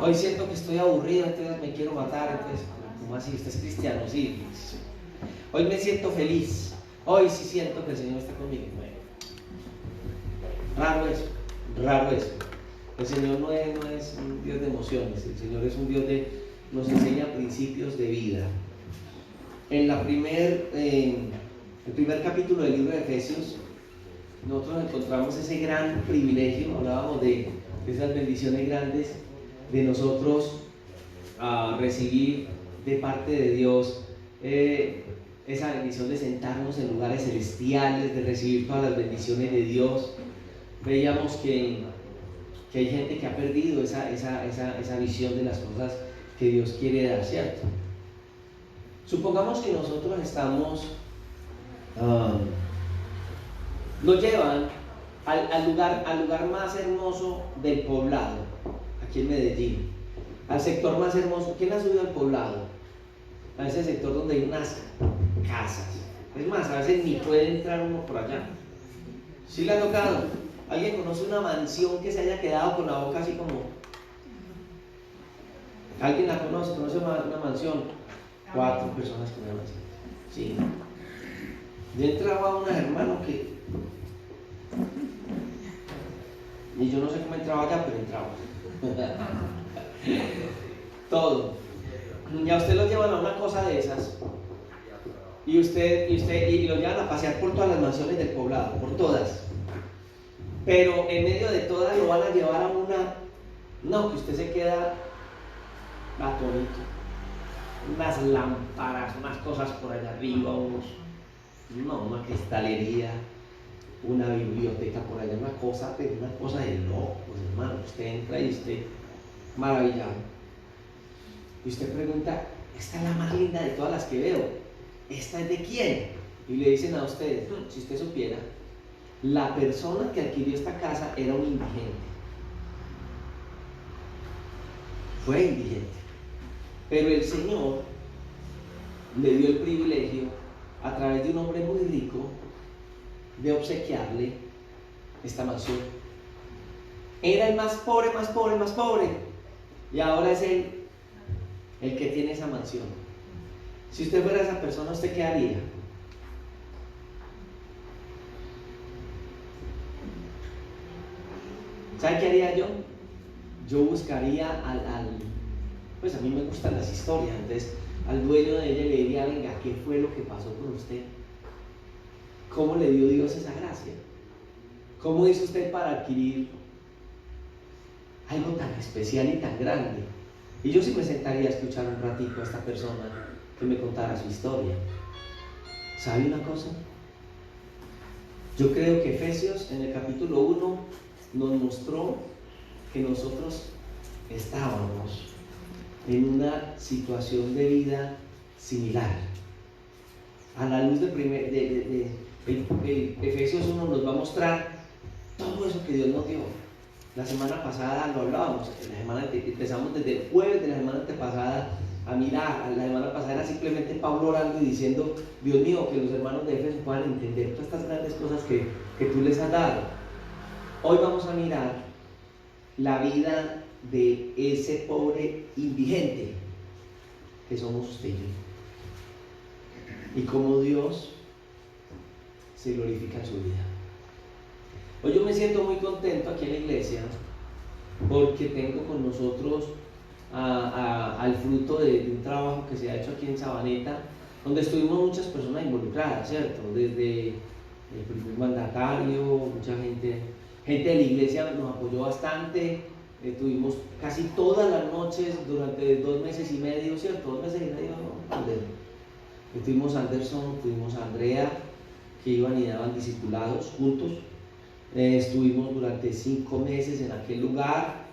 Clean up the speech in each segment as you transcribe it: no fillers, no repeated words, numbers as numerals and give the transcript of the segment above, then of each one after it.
Hoy siento que estoy aburrido, entonces me quiero matar. Entonces, ¿cómo así? ¿Usted es cristiano? Sí. Hoy me siento feliz. Hoy sí siento que el Señor está conmigo. Bueno, raro eso, raro eso. El Señor no es un Dios de emociones, el Señor es un Dios nos enseña principios de vida. En el primer capítulo del libro de Efesios, nosotros encontramos ese gran privilegio, hablábamos de esas bendiciones grandes, de nosotros recibir de parte de Dios esa bendición de sentarnos en lugares celestiales, de recibir todas las bendiciones de Dios. Veíamos que hay gente que ha perdido esa visión de las cosas que Dios quiere dar, ¿cierto? Supongamos que nosotros estamos, nos llevan al lugar más hermoso del poblado, aquí en Medellín, al sector más hermoso. ¿Quién ha subido al poblado? A ese sector donde hay unas casas. Es más, a veces ni puede entrar uno por allá. ¿Sí le ha tocado? ¿Alguien conoce una mansión que se haya quedado con la boca así como? ¿Alguien la conoce? ¿Conoce una mansión? 4 personas con una mansión. Sí. Yo entraba a unos hermanos que... Y yo no sé cómo entraba allá, pero entraba. Todo. Y a usted lo llevan a una cosa de esas. Y lo llevan a pasear por todas las mansiones del poblado, por todas. Pero en medio de todas lo van a llevar a una... No, que usted se queda atónito. Unas lámparas, unas cosas por allá arriba, una cristalería, una biblioteca por allá, una cosa de locos, hermano. Usted entra y usted maravillado. Y usted pregunta, esta es la más linda de todas las que veo, ¿esta es de quién? Y le dicen a usted, si usted supiera, la persona que adquirió esta casa era un indigente. Fue indigente. Pero el Señor le dio el privilegio, a través de un hombre muy rico, de obsequiarle esta mansión. Era el más pobre, más pobre, más pobre. Y ahora es el que tiene esa mansión. Si usted fuera esa persona, ¿usted qué haría? ¿Sabe qué haría yo? Yo buscaría pues a mí me gustan las historias, entonces al dueño de ella le diría, venga, ¿qué fue lo que pasó con usted? ¿Cómo le dio Dios esa gracia? ¿Cómo hizo usted para adquirir algo tan especial y tan grande? Y yo sí me sentaría a escuchar un ratito a esta persona que me contara su historia. ¿Sabe una cosa? Yo creo que Efesios en el capítulo 1 nos mostró que nosotros estábamos en una situación de vida similar. A la luz de Efesios 1 nos va a mostrar todo eso que Dios nos dio. La semana pasada lo hablábamos, empezamos desde el jueves de la semana antepasada a mirar. La semana pasada era simplemente Pablo orando y diciendo, Dios mío, que los hermanos de Éfeso puedan entender todas estas grandes cosas que tú les has dado. Hoy vamos a mirar la vida de ese pobre indigente que somos usted y yo, y cómo Dios se glorifica en su vida. Hoy yo me siento muy contento aquí en la iglesia porque tengo con nosotros al fruto de un trabajo que se ha hecho aquí en Sabaneta, donde estuvimos muchas personas involucradas, ¿cierto? Desde el primer mandatario, mucha gente de la iglesia nos apoyó bastante. Tuvimos casi todas las noches durante 2 meses y medio, ¿cierto? 2 meses y medio, ¿no? Tuvimos a Anderson, tuvimos a Andrea, que iban y daban discipulados juntos. Estuvimos durante 5 meses en aquel lugar.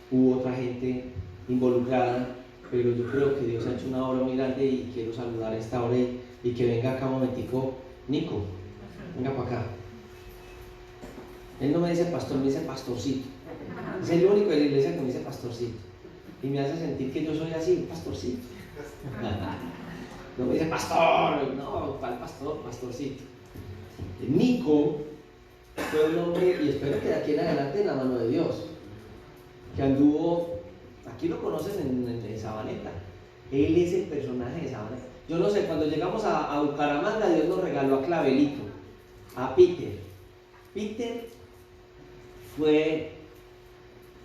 Hubo otra gente involucrada, pero yo creo que Dios ha hecho una obra muy grande y quiero saludar a esta hora y que venga acá un momentico. Nico, venga para acá. Él no me dice pastor, me dice pastorcito. Es el único de la iglesia que me dice pastorcito. Y me hace sentir que yo soy así, pastorcito. No me dice pastor, no, ¿cuál pastor? Pastorcito. Nico fue un hombre, y espero que de aquí en adelante en la mano de Dios, que anduvo, aquí lo conocen en Sabaneta. Él es el personaje de Sabaneta. Yo no sé, cuando llegamos a Bucaramanga, Dios nos regaló a Clavelito, a Peter. Peter fue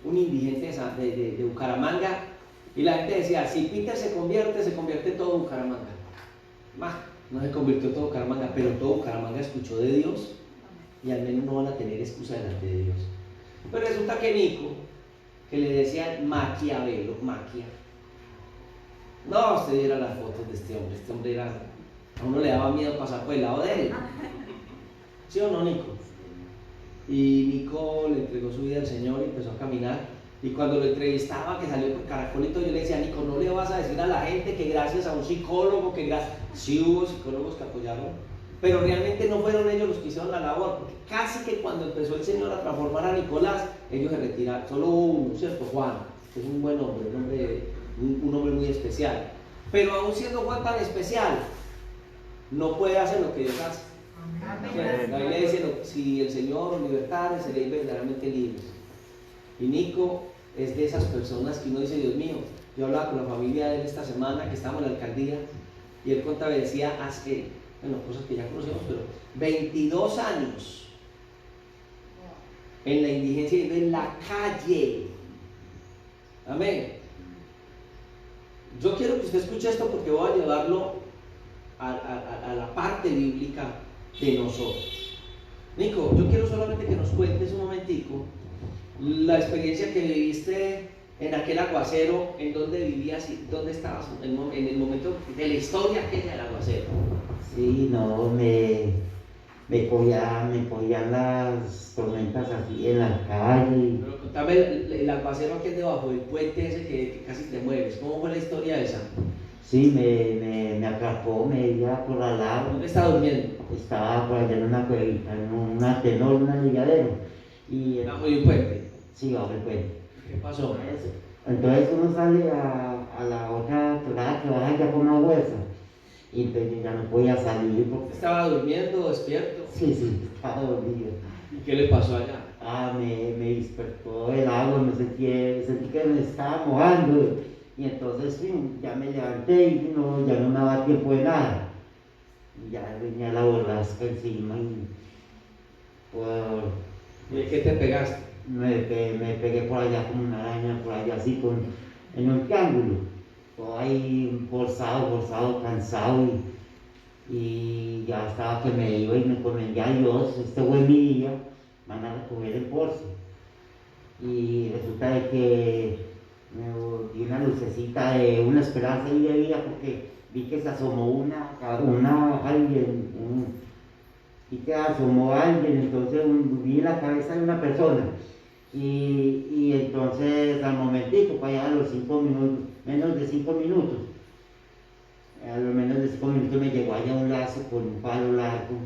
un indigente de Bucaramanga, y la gente decía, si Peter se convierte todo Bucaramanga. No se convirtió todo Bucaramanga, pero todo Bucaramanga escuchó de Dios, y al menos no van a tener excusa delante de Dios. Pero resulta que Nico, que le decían Maquiavelo, Maquia, no, usted viera las fotos de este hombre era, a uno le daba miedo pasar por el lado de él. ¿Sí o no, Nico? Y Nico le entregó su vida al Señor y empezó a caminar. Y cuando lo entrevistaba, que salió por Caracolito, yo le decía, Nico, no le vas a decir a la gente que gracias a un psicólogo, sí hubo psicólogos que apoyaron, pero realmente no fueron ellos los que hicieron la labor, porque casi que cuando empezó el Señor a transformar a Nicolás, ellos se retiraron, solo uno, ¿cierto? Juan, que es un buen hombre, un hombre muy especial. Pero aún siendo Juan tan especial, no puede hacer lo que Dios hace. La Biblia dice, si el Señor os libertare, seréis verdaderamente libres. Y Nico es de esas personas que uno dice, Dios mío, yo hablaba con la familia de él esta semana, que estábamos en la alcaldía, y él contaba y decía, hace, cosas que ya conocemos, pero 22 años en la indigencia y en la calle. Amén. Yo quiero que usted escuche esto porque voy a llevarlo a la parte bíblica de nosotros. Nico, yo quiero solamente que nos cuentes un momentico la experiencia que viviste en aquel aguacero, en donde vivías y dónde estabas en el momento de la historia aquella del aguacero. Sí, no, me cogían las tormentas así en la calle. Pero contame el aguacero aquel debajo del puente ese que casi te mueves. ¿Cómo fue la historia esa? Sí, me atrapó, me iba acorralado. ¿Dónde estaba durmiendo? Estaba por allá en una cuevita, en una tenor, un anilladero. ¿Bajo el puente? Sí, bajo el puente. ¿Qué pasó? Entonces uno sale a la otra torada que baja ya por una huesa. Y entonces ya no podía salir porque... ¿Estaba durmiendo, despierto? Sí, estaba dormido. ¿Y qué le pasó allá? Me despertó el agua, sentí que me estaba mojando. Y entonces ya me levanté y ya no me daba tiempo de nada. Y ya venía la borrasca encima y... ¿Y qué te pegaste? Me pegué por allá como una araña, por allá así en un triángulo. Todo ahí forzado, cansado y ya estaba que me iba y me encomendé a Dios, este buen día, van a recoger el bolso. Y resulta de que me di una lucecita de una esperanza y de vida porque vi que se asomó alguien, y que asomó alguien, entonces vi la cabeza de una persona. Y entonces al momentico, para allá a los 5 minutos, menos de 5 minutos, me llegó allá un lazo con un palo largo.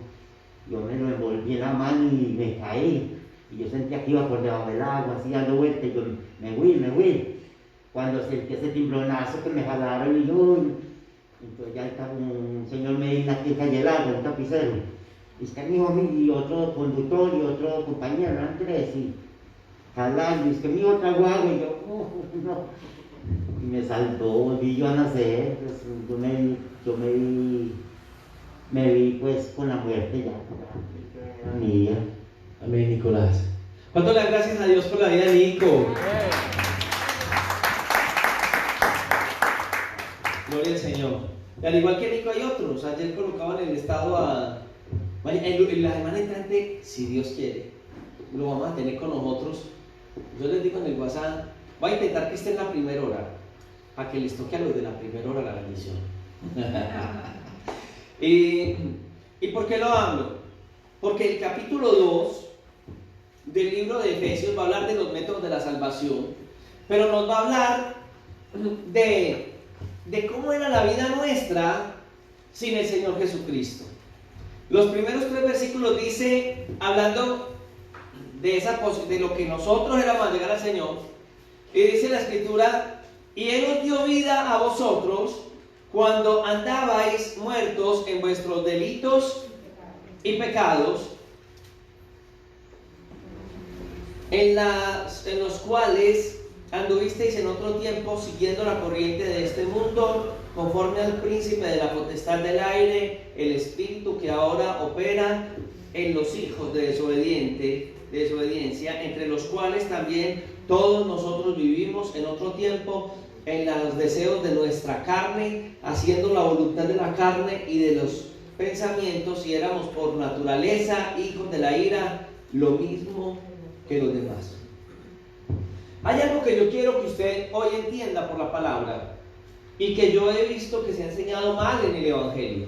Yo me lo envolví en la mano y me caí. Y yo sentía que iba por debajo del agua, así dando vueltas, y yo me fui. Cuando sentí ese timbronazo que me jalaron y yo, entonces ya estaba un señor Medina que cayó el agua, un tapicero. Y es que mi hijo y otro conductor y otro compañero, eran 3, y jalando, y es que mi otra guagua, y yo, no. Y me saltó, volví yo a nacer, pues yo me vi pues con la muerte ya, era mi vida. Amén, Nicolás. ¿Cuánto le dan gracias a Dios por la vida de Nico? Gloria al Señor. Y al igual que Nico hay otros. Ayer colocaban el estado en la semana entrante, si Dios quiere, lo vamos a tener con nosotros. Yo les digo en el WhatsApp, voy a intentar que esté en la primera hora, para que les toque a los de la primera hora la bendición. ¿Y por qué lo hablo? Porque el capítulo 2 del libro de Efesios va a hablar de los métodos de la salvación, pero nos va a hablar de cómo era la vida nuestra sin el Señor Jesucristo. Los primeros 3 versículos dice, hablando de lo que nosotros éramos al llegar al Señor, y dice la Escritura, y Él os dio vida a vosotros cuando andabais muertos en vuestros delitos y pecados, en los cuales anduvisteis en otro tiempo siguiendo la corriente de este mundo, conforme al príncipe de la potestad del aire, el espíritu que ahora opera en los hijos de desobediencia, entre los cuales también todos nosotros vivimos en otro tiempo en los deseos de nuestra carne, haciendo la voluntad de la carne y de los pensamientos, y éramos por naturaleza hijos de la ira, lo mismo que los demás. Hay algo que yo quiero que usted hoy entienda por la palabra y que yo he visto que se ha enseñado mal en el Evangelio.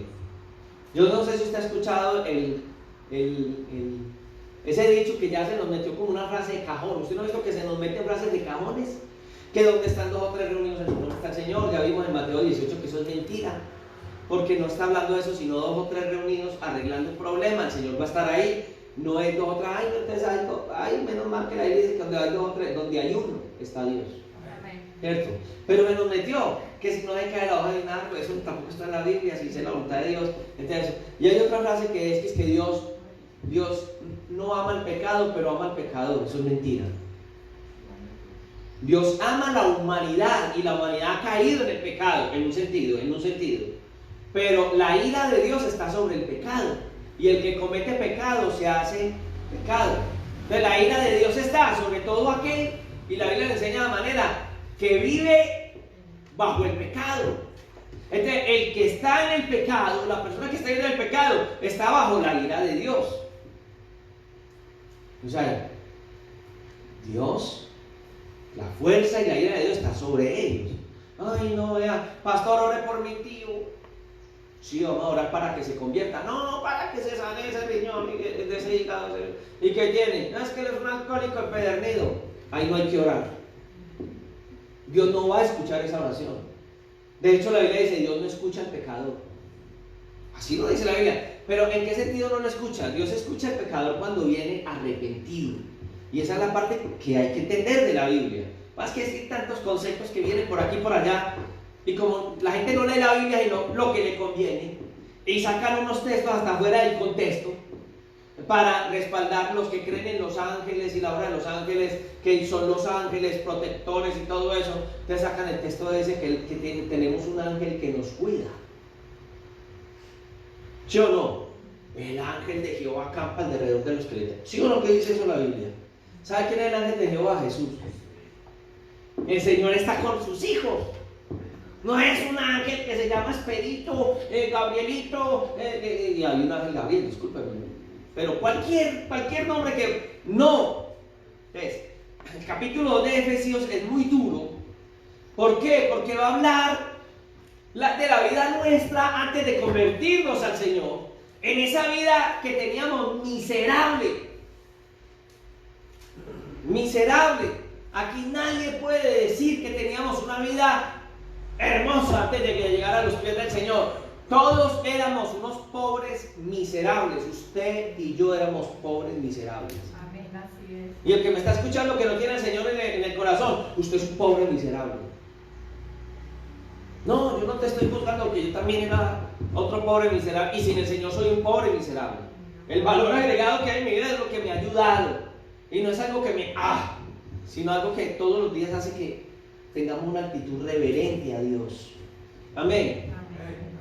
Yo no sé si usted ha escuchado ese dicho que ya se nos metió como una frase de cajón. ¿Usted no ha visto que se nos meten frases de cajones? Que donde están 2 o 3 reunidos en el nombre está el Señor. Ya vimos en Mateo 18 que eso es mentira, porque no está hablando de eso, sino 2 o 3 reunidos arreglando un problema. El Señor va a estar ahí. No es 2 o 3, ay, menos mal que la iglesia dice que donde hay 2 o 3, donde hay uno está Dios. ¿Cierto? Pero me nos metió que si no hay que caer la hoja de un árbol, eso tampoco está en la Biblia, si es la voluntad de Dios. Entonces, y hay otra frase que es que Dios no ama el pecado, pero ama al pecador. Eso es mentira. Dios ama la humanidad y la humanidad ha caído en el pecado, en un sentido. Pero la ira de Dios está sobre el pecado, y el que comete pecado se hace pecado. Entonces la ira de Dios está sobre todo aquel, y la Biblia le enseña de manera que vive bajo el pecado. Entonces el que está en el pecado, la persona que está en el pecado, está bajo la ira de Dios. O sea, Dios, la fuerza y la ira de Dios está sobre ellos. Ay, no, vea, pastor, ore por mi tío. Sí, vamos a orar para que se convierta. No, para que se sane ese riñón de ese hígado. ¿Y qué tiene? No, es que él es un alcohólico empedernido. Ahí no hay que orar. Dios no va a escuchar esa oración. De hecho, la Biblia dice, Dios no escucha al pecador. Así lo dice la Biblia. Pero ¿en qué sentido no lo escucha? Dios escucha al pecador cuando viene arrepentido. Y esa es la parte que hay que entender de la Biblia. Más que decir tantos conceptos que vienen por aquí y por allá. Y como la gente no lee la Biblia y lo que le conviene, y sacan unos textos hasta fuera del contexto para respaldar los que creen en los ángeles y la obra de los ángeles, que son los ángeles protectores y todo eso, te sacan el texto de ese que tenemos un ángel que nos cuida. ¿Sí o no? El ángel de Jehová acampa alrededor de los creyentes. ¿Sí o no? ¿Qué dice eso la Biblia? ¿Sabe quién es el ángel de Jehová? Jesús. El Señor está con sus hijos. No es un ángel que se llama Esperito, Gabrielito, y hay un ángel Gabriel, discúlpeme, pero cualquier nombre que... No. Entonces, el capítulo 2 de Efesios es muy duro. ¿Por qué? Porque va a hablar de la vida nuestra antes de convertirnos al Señor, en esa vida que teníamos miserable. Aquí nadie puede decir que teníamos una vida hermosa antes de que llegara a los pies del Señor. Todos éramos unos pobres miserables. Usted y yo éramos pobres miserables. Amén, así es. Y el que me está escuchando que no tiene al Señor en el corazón, usted es un pobre miserable. No, yo no te estoy juzgando, porque yo también era otro pobre miserable, y sin el Señor soy un pobre miserable. El valor agregado que hay en mi vida es lo que me ha ayudado, y no es algo que me sino algo que todos los días hace que tengamos una actitud reverente a Dios. Amén.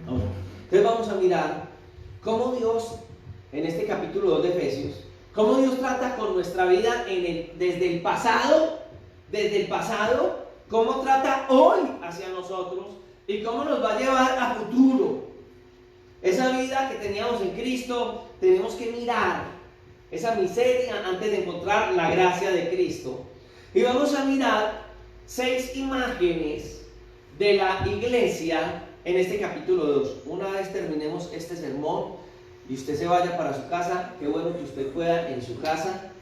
Amén. Entonces vamos a mirar cómo Dios, en este capítulo 2 de Efesios, cómo Dios trata con nuestra vida desde el pasado, cómo trata hoy hacia nosotros y cómo nos va a llevar a futuro. Esa vida que teníamos en Cristo, tenemos que mirar esa miseria antes de encontrar la gracia de Cristo. Y vamos a mirar 6 imágenes de la iglesia en este capítulo 2. Una vez terminemos este sermón y usted se vaya para su casa, qué bueno que usted pueda en su casa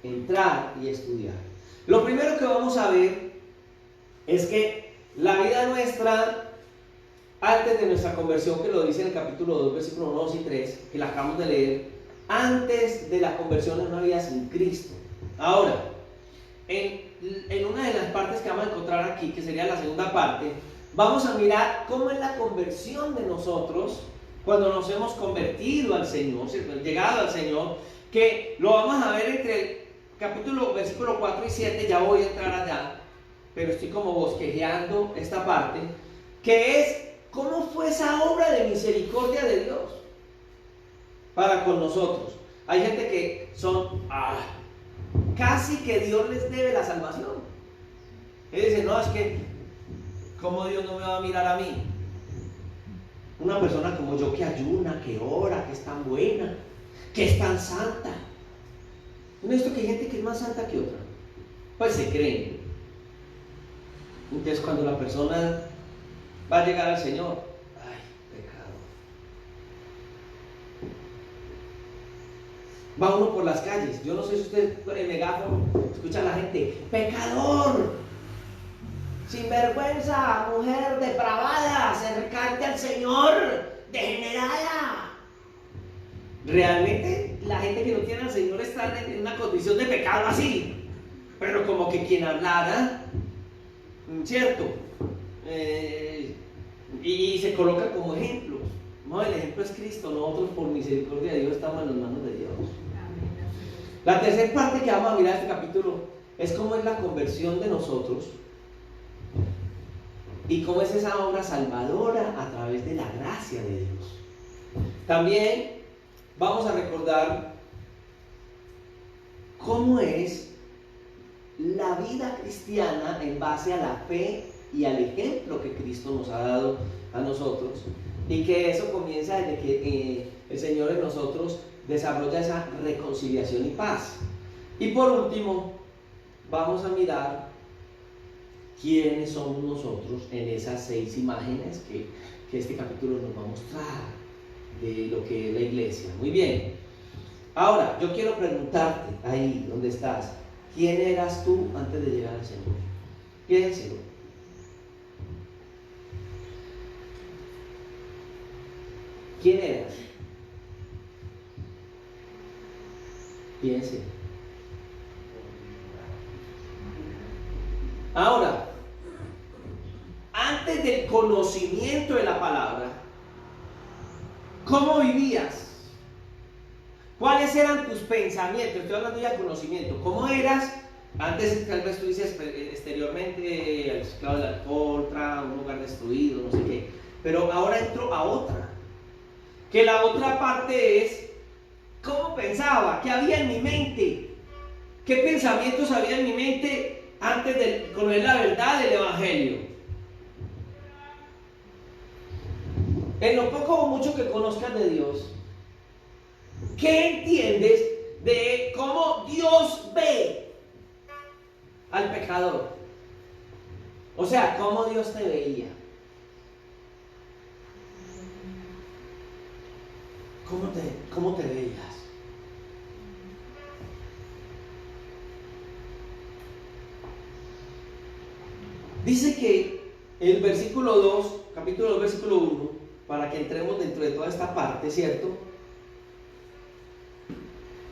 entrar y estudiar. Lo primero que vamos a ver es que la vida nuestra antes de nuestra conversión, que lo dice en el capítulo 2, versículos 1, 2 y 3, que la acabamos de leer, antes de la conversión es una vida sin Cristo. Ahora, en una de las partes que vamos a encontrar aquí, que sería la segunda parte, vamos a mirar cómo es la conversión de nosotros cuando nos hemos convertido al Señor, llegado al Señor, que lo vamos a ver entre el versículo 4 y 7, ya voy a entrar allá, pero estoy como bosquejeando esta parte, que es cómo fue esa obra de misericordia de Dios para con nosotros. Hay gente que son casi que Dios les debe la salvación. Él dice, no, es que ¿cómo Dios no me va a mirar a mí? Una persona como yo que ayuna, que ora, que es tan buena, que es tan santa. ¿No he visto que hay gente que es más santa que otra? Pues se creen. Entonces cuando la persona va a llegar al Señor, ay, pecado. Va uno por las calles, yo no sé si usted con el megáfono escucha a la gente, pecador, sinvergüenza, mujer depravada, acercarte al Señor, degenerada. Realmente la gente que no tiene al Señor está en una condición de pecado así, pero como que quien hablara, ¿cierto? Y se coloca como ejemplo. No, el ejemplo es Cristo. Nosotros por misericordia de Dios estamos en las manos de Dios. La tercera parte que vamos a mirar en este capítulo es cómo es la conversión de nosotros y cómo es esa obra salvadora a través de la gracia de Dios. También vamos a recordar cómo es la vida cristiana en base a la fe y al ejemplo que Cristo nos ha dado a nosotros, y que eso comienza desde que el Señor en nosotros desarrolla esa reconciliación y paz. Y por último, vamos a mirar quiénes somos nosotros en esas 6 imágenes que este capítulo nos va a mostrar de lo que es la iglesia. Muy bien. Ahora, yo quiero preguntarte, ahí donde estás, ¿quién eras tú antes de llegar al Señor? Piénselo. ¿Quién eras? Piense. Ahora, antes del conocimiento de la palabra, ¿cómo vivías? ¿Cuáles eran tus pensamientos? Estoy hablando ya de conocimiento. ¿Cómo eras? Antes tal vez tú dices exteriormente, esclavo del alcohol, un lugar destruido, no sé qué. Pero ahora entro a otra. Que la otra parte es cómo pensaba, qué había en mi mente, qué pensamientos había en mi mente antes de conocer la verdad del Evangelio. En lo poco o mucho que conozcas de Dios, ¿qué entiendes de cómo Dios ve al pecador? O sea, ¿cómo Dios te veía? ¿Cómo te veías? Dice que el versículo 2, capítulo 2, versículo 1, para que entremos dentro de toda esta parte, ¿cierto?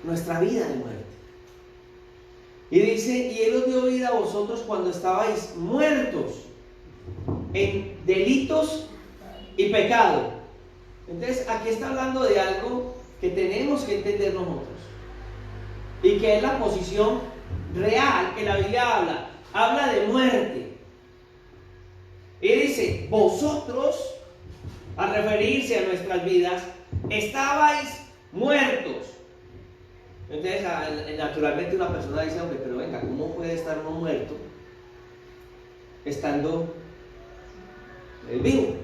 Nuestra vida de muerte. Y dice, y Él os dio vida a vosotros cuando estabais muertos en delitos y pecado. Entonces, aquí está hablando de algo que tenemos que entender nosotros. Y que es la posición real que la Biblia habla. Habla de muerte. Y dice, vosotros, al referirse a nuestras vidas, estabais muertos. Entonces, naturalmente una persona dice, hombre, pero venga, ¿cómo puede estar uno muerto estando vivo?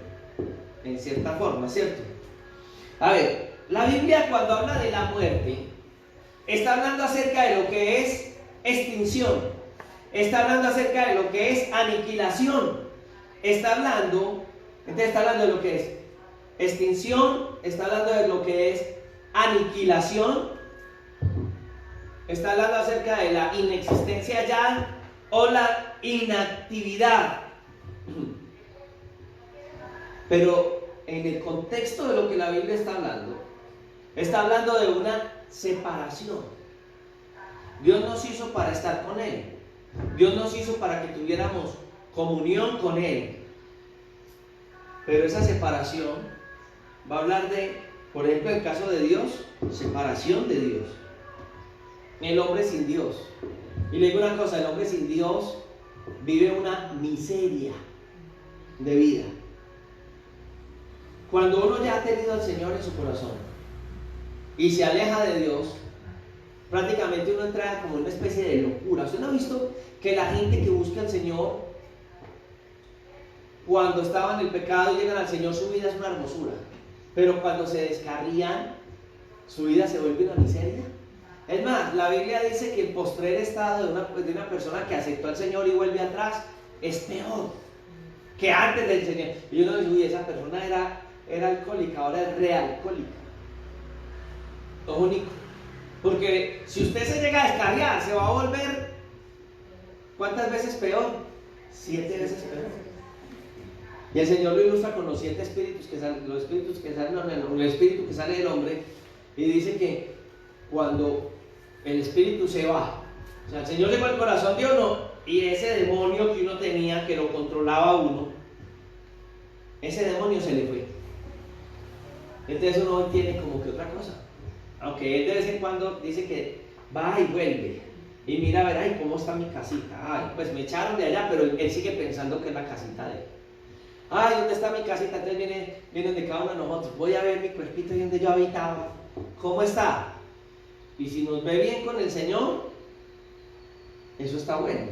En cierta forma, ¿cierto? A ver, la Biblia cuando habla de la muerte, está hablando acerca de lo que es extinción, está hablando acerca de lo que es aniquilación, está hablando de lo que es extinción, está hablando de lo que es aniquilación, está hablando acerca de la inexistencia ya o la inactividad. Pero en el contexto de lo que la Biblia está hablando de una separación. Dios nos hizo para estar con Él. Dios nos hizo para que tuviéramos comunión con Él. Pero esa separación va a hablar de, por ejemplo, en el caso de Dios, separación de Dios. El hombre sin Dios. Y le digo una cosa, el hombre sin Dios vive una miseria de vida. Cuando uno ya ha tenido al Señor en su corazón y se aleja de Dios, prácticamente uno entra como en una especie de locura. ¿Usted no ha visto que la gente que busca al Señor, cuando estaban en el pecado y llegan al Señor, su vida es una hermosura, pero cuando se descarrían, su vida se vuelve una miseria? Es más, la Biblia dice que el postrer estado de una persona que aceptó al Señor y vuelve atrás es peor que antes del Señor. Y uno dice, uy, esa persona era alcohólica, ahora es realcohólica. Lo único. Porque si usted se llega a descarriar, se va a volver, ¿cuántas veces peor? 7 veces peor. Y el Señor lo ilustra con los 7 espíritus que salen, los espíritus que salen, el espíritu que sale del hombre, y dice que cuando el espíritu se va, o sea, el Señor se va al corazón de uno, y ese demonio que uno tenía, que lo controlaba a uno, ese demonio se le fue. Entonces uno tiene como que otra cosa. Aunque él de vez en cuando dice que va y vuelve y mira a ver, ay, ¿cómo está mi casita? Ay, pues me echaron de allá, pero él sigue pensando que es la casita de él. Ay, ¿dónde está mi casita? Entonces vienen de cada uno de nosotros. Voy a ver mi cuerpito y donde yo habitaba. ¿Cómo está? Y si nos ve bien con el Señor, eso está bueno.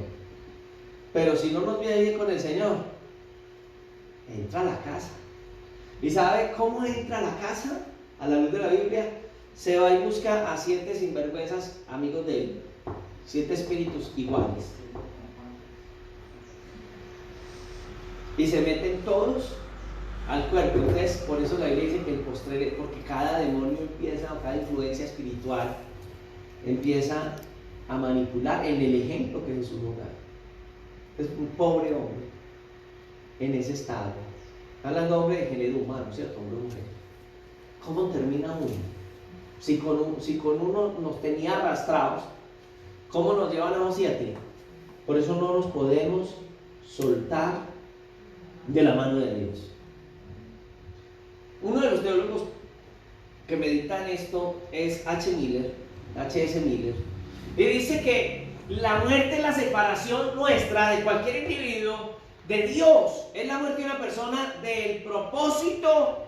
Pero si no nos ve bien con el Señor, entra a la casa. ¿Y sabe cómo entra a la casa? A la luz de la Biblia, se va y busca a 7 sinvergüenzas amigos de él, 7 espíritus iguales, y se meten todos al cuerpo. Entonces, por eso la Biblia dice que el postrero, porque cada demonio empieza, o cada influencia espiritual empieza a manipular en el ejemplo que Jesús nos da. Es un pobre hombre en ese estado. Está hablando hombre de género humano, ¿cierto? Hombre o mujer. ¿Cómo termina uno? Si con uno nos tenía arrastrados, ¿cómo nos llevan a los 7? Por eso no nos podemos soltar de la mano de Dios. Uno de los teólogos que medita en esto es H.S. Miller, y dice que la muerte es la separación nuestra de cualquier individuo de Dios. Es la muerte de una persona del propósito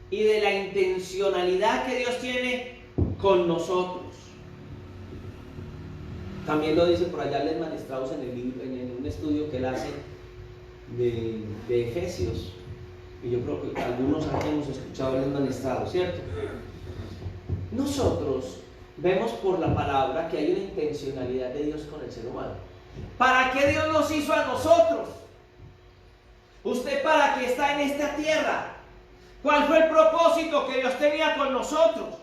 y de la intencionalidad que Dios tiene con nosotros. También lo dice por allá Lehmann Strauss en un estudio que él hace de Efesios, y yo creo que algunos aquí hemos escuchado Lehmann Strauss, ¿cierto? Nosotros vemos por la palabra que hay una intencionalidad de Dios con el ser humano. ¿Para qué Dios nos hizo a nosotros? ¿Usted para qué está en esta tierra? ¿Cuál fue el propósito que Dios tenía con nosotros?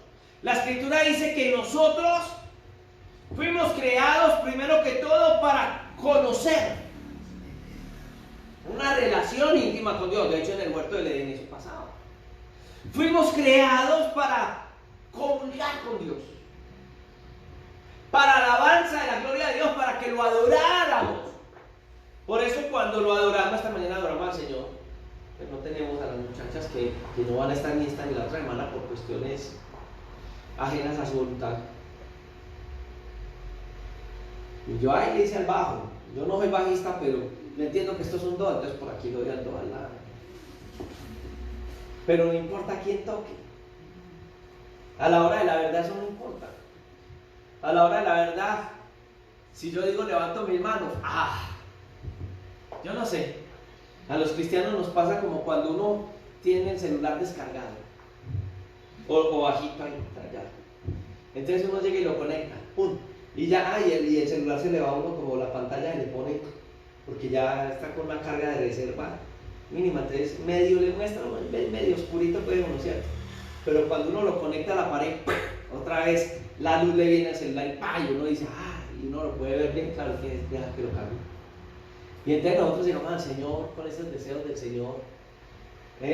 La Escritura dice que nosotros fuimos creados primero que todo para conocer una relación íntima con Dios. De hecho, en el huerto del Edén eso pasaba. Fuimos creados para comunicar con Dios, para alabanza de la gloria de Dios, para que lo adoráramos. Por eso cuando lo adoramos, esta mañana adoramos al Señor, pues no tenemos a las muchachas que no van a estar ni esta ni la otra semana por cuestiones ajenas a su voluntad. Y yo ahí le hice al bajo. Yo no soy bajista, pero me entiendo que esto es un do, entonces por aquí doy al do al lado. Pero no importa quién toque. A la hora de la verdad eso no importa. A la hora de la verdad, si yo digo levanto mis manos, yo no sé. A los cristianos nos pasa como cuando uno tiene el celular descargado o bajito ahí, allá. Entonces uno llega y lo conecta, ¡pum! Y ya, y el celular se le va a uno como la pantalla y le pone, porque ya está con una carga de reserva mínima, entonces medio le muestra, medio oscurito puede uno, ¿cierto? Pero cuando uno lo conecta a la pared, otra vez la luz le viene al celular y uno dice, y uno lo puede ver bien claro, que deja que lo cargue. Y entonces nosotros llegamos al Señor con esos deseos del Señor.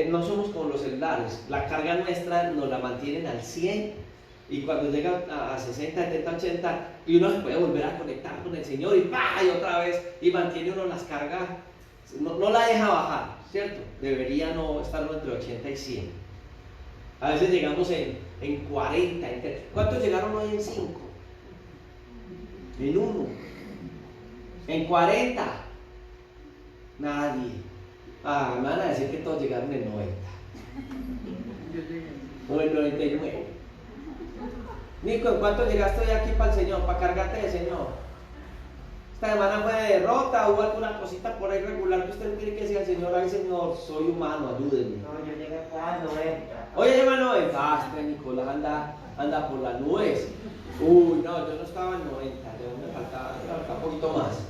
No somos como los celulares, la carga nuestra nos la mantienen al 100, y cuando llega a 60, 70, 80, y uno se puede volver a conectar con el Señor y otra vez, y mantiene uno las cargas, no la deja bajar, ¿cierto? Debería no estarlo entre 80 y 100. A veces llegamos en 40. ¿Cuántos llegaron hoy en 5? En 1. En 40, nadie. Ah, me van a decir que todos llegaron en 90. O en 99. Nico, ¿en cuánto llegaste hoy aquí para el Señor? Para cargarte del Señor. Esta semana fue de derrota, hubo alguna cosita por ahí regular que usted tiene que decir al Señor, ay Señor, soy humano, ayúdenme. No, yo llegué a 90. Oye, lleva 90. Ah, este Nicolás anda por las nubes. Uy, no, yo no estaba en 90, yo me faltaba un poquito más.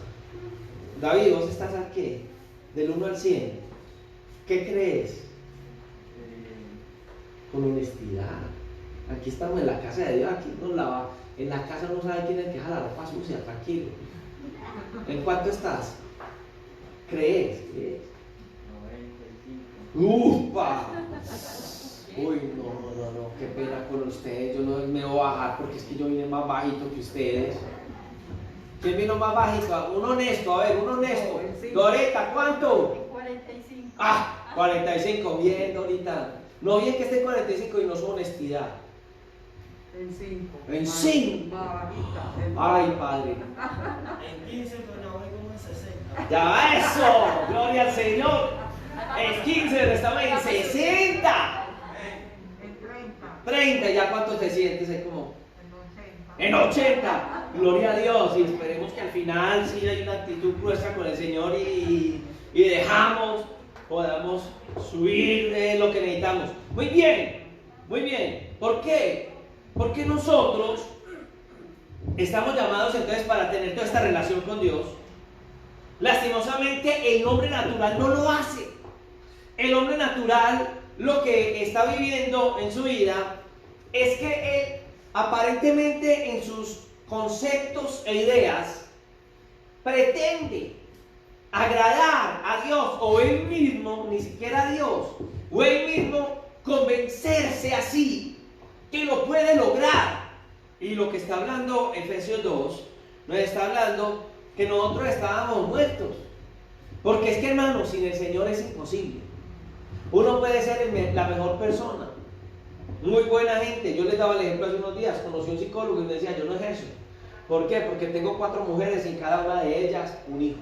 David, ¿vos estás a qué? Del 1 al 100. ¿Qué crees? Con honestidad. Aquí estamos en la casa de Dios, aquí nos lava. En la casa no sabe quién es el que deja la ropa sucia, tranquilo. ¿En cuánto estás? ¿Crees? 95. ¡Upa! Uy, no, qué pena con ustedes. Yo no me voy a bajar porque es que yo vine más bajito que ustedes. ¿Quién vino más bajito? Un honesto, a ver, un honesto. Dorita, ¿cuánto? 45. Ah, 45, bien, Dorita. No, bien que esté en 45 y no su honestidad. En 5. En 5. Ay, Padre. En 15, pero no voy como en 60. Ya, eso, gloria al Señor. En 15, estamos en 60. En 30. 30, ¿ya cuánto te sientes? Es como En 80. en 80. Gloria a Dios. Y esperemos que al final sí hay una actitud nuestra con el Señor y podamos subir lo que necesitamos. Muy bien, muy bien. ¿Por qué? Porque nosotros estamos llamados entonces para tener toda esta relación con Dios. Lastimosamente el hombre natural no lo hace. El hombre natural lo que está viviendo en su vida es que él aparentemente en sus conceptos e ideas pretende agradar a Dios o él mismo, ni siquiera a Dios, o él mismo convencerse así que lo puede lograr. Y lo que está hablando Efesios 2 nos está hablando que nosotros estábamos muertos, porque es que, hermano, sin el Señor es imposible. Uno puede ser la mejor persona, muy buena gente. Yo les daba el ejemplo hace unos días, conocí a un psicólogo y me decía, yo no ejerzo. ¿Por qué? Porque tengo 4 mujeres y cada una de ellas un hijo.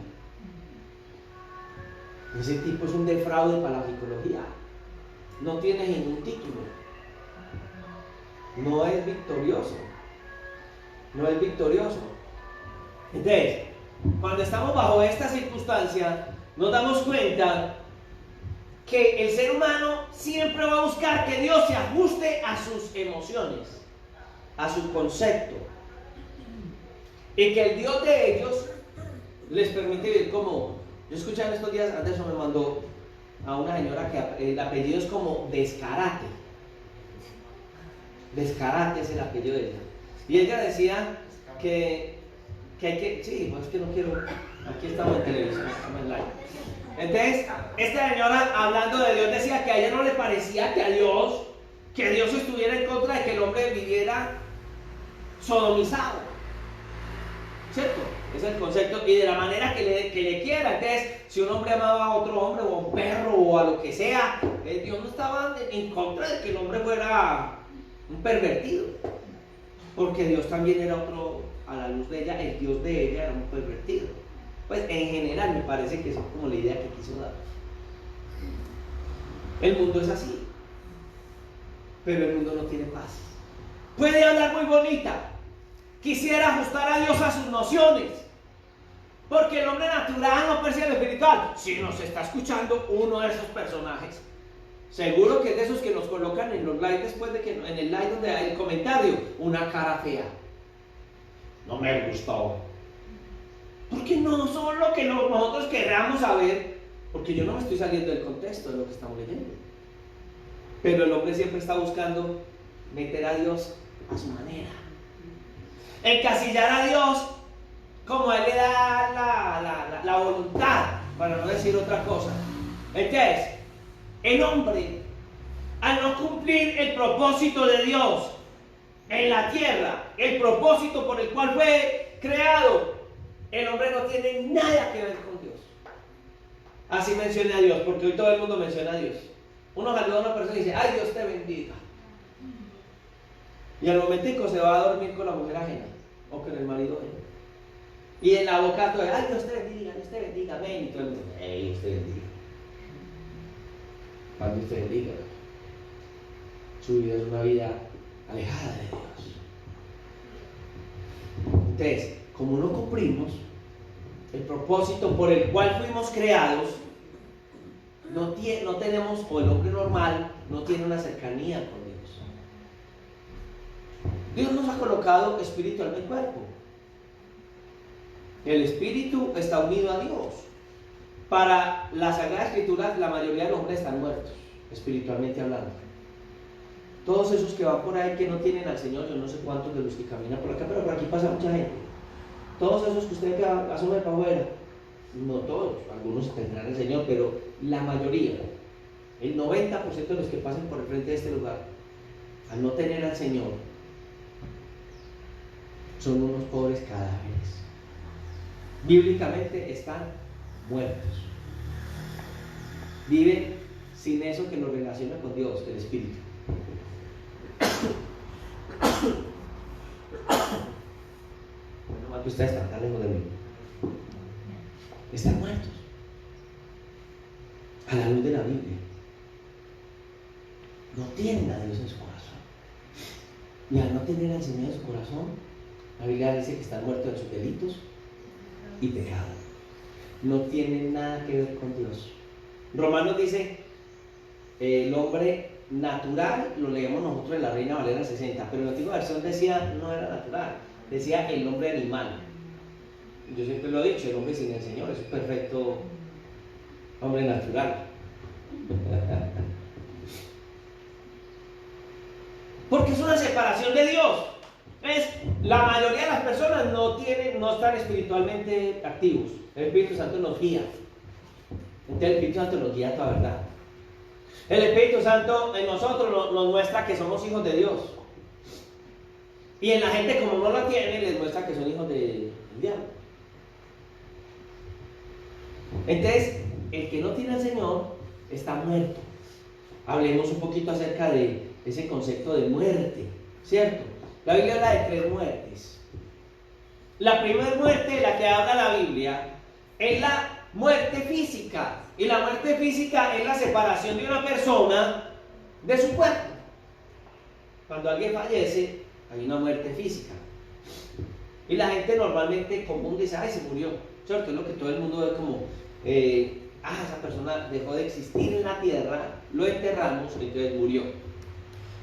Ese tipo es un defraude para la psicología. No tiene ningún título. No es victorioso. No es victorioso. Entonces, cuando estamos bajo esta circunstancia, nos damos cuenta que el ser humano siempre va a buscar que Dios se ajuste a sus emociones, a su concepto, y que el Dios de ellos les permite vivir como... Yo escuché en estos días, Anderson me mandó a una señora que el apellido es como Descarate. Descarate es el apellido de ella. Y ella decía que hay que... Sí, pues es que no quiero... Aquí estamos en televisión, estamos en live. Entonces, esta señora hablando de Dios decía que a ella no le parecía que Dios estuviera en contra de que el hombre viviera sodomizado. ¿Cierto? Ese es el concepto. Y de la manera que le quiera. Entonces, si un hombre amaba a otro hombre o a un perro o a lo que sea, Dios no estaba en contra de que el hombre fuera un pervertido. Porque Dios también era otro, a la luz de ella, el Dios de ella era un pervertido. Pues en general me parece que eso es como la idea que quiso dar. El mundo es así, pero el mundo no tiene paz. Puede hablar muy bonita, quisiera ajustar a Dios a sus nociones, porque el hombre natural no percibe lo espiritual. Si nos está escuchando uno de esos personajes, seguro que es de esos que nos colocan en los likes después de que en el like donde hay el comentario, una cara fea. No me gustó. Porque no son lo que nosotros queramos saber, porque yo no me estoy saliendo del contexto de lo que estamos leyendo. Pero el hombre siempre está buscando meter a Dios a su manera, encasillar a Dios como a él le da la voluntad, para no decir otra cosa. Entonces, el hombre, al no cumplir el propósito de Dios en la tierra, el propósito por el cual fue creado, el hombre no tiene nada que ver con Dios. Así menciona a Dios, porque hoy todo el mundo menciona a Dios. Uno saluda a una persona y dice, ay, Dios te bendiga. Y al momentico se va a dormir con la mujer ajena o con el marido ajeno. Y en la boca todo, ay, Dios te bendiga, amén. Y todo el mundo, ay, Dios te bendiga. Cuando Dios te bendiga, su vida es una vida alejada de Dios. Entonces, como no cumplimos el propósito por el cual fuimos creados, no tenemos, o el hombre normal no tiene una cercanía con Dios. Dios nos ha colocado espíritu, alma y cuerpo. El espíritu está unido a Dios. Para la Sagrada Escritura, la mayoría de los hombres están muertos, espiritualmente hablando. Todos esos que van por ahí que no tienen al Señor, yo no sé cuántos de los que caminan por acá, pero por aquí pasa mucha gente. Todos esos que ustedes asoman para afuera, no todos, algunos tendrán al Señor, pero la mayoría, el 90% de los que pasen por el frente de este lugar, al no tener al Señor, son unos pobres cadáveres. Bíblicamente están muertos. Viven sin eso que nos relaciona con Dios, el Espíritu. Bueno, más que ustedes están tan lejos de mí. Están muertos. A la luz de la Biblia. No tienen a Dios en su corazón. Y al no tener al Señor en su corazón, la Biblia dice que están muertos en sus delitos y pecados. No tienen nada que ver con Dios. Romanos dice, el hombre natural, lo leemos nosotros en la Reina Valera 60, pero en la antigua versión decía, no era natural, decía el hombre animal. Yo siempre lo he dicho, el hombre sin el Señor es un perfecto hombre natural. Porque es una separación de Dios. La mayoría de las personas no están espiritualmente activos. El Espíritu Santo nos guía. Entonces el Espíritu Santo nos guía a toda verdad. El Espíritu Santo en nosotros nos muestra que somos hijos de Dios. Y en la gente, como no la tiene, les muestra que son hijos del diablo. Entonces, el que no tiene al Señor está muerto. Hablemos un poquito acerca de ese concepto de muerte, ¿cierto? La Biblia habla de 3 muertes. La primera muerte de la que habla la Biblia es la muerte física. Y la muerte física es la separación de una persona de su cuerpo. Cuando alguien fallece, hay una muerte física. Y la gente normalmente común dice, ay, se murió, ¿cierto? Es lo que todo el mundo ve como, esa persona dejó de existir en la tierra, lo enterramos, entonces murió.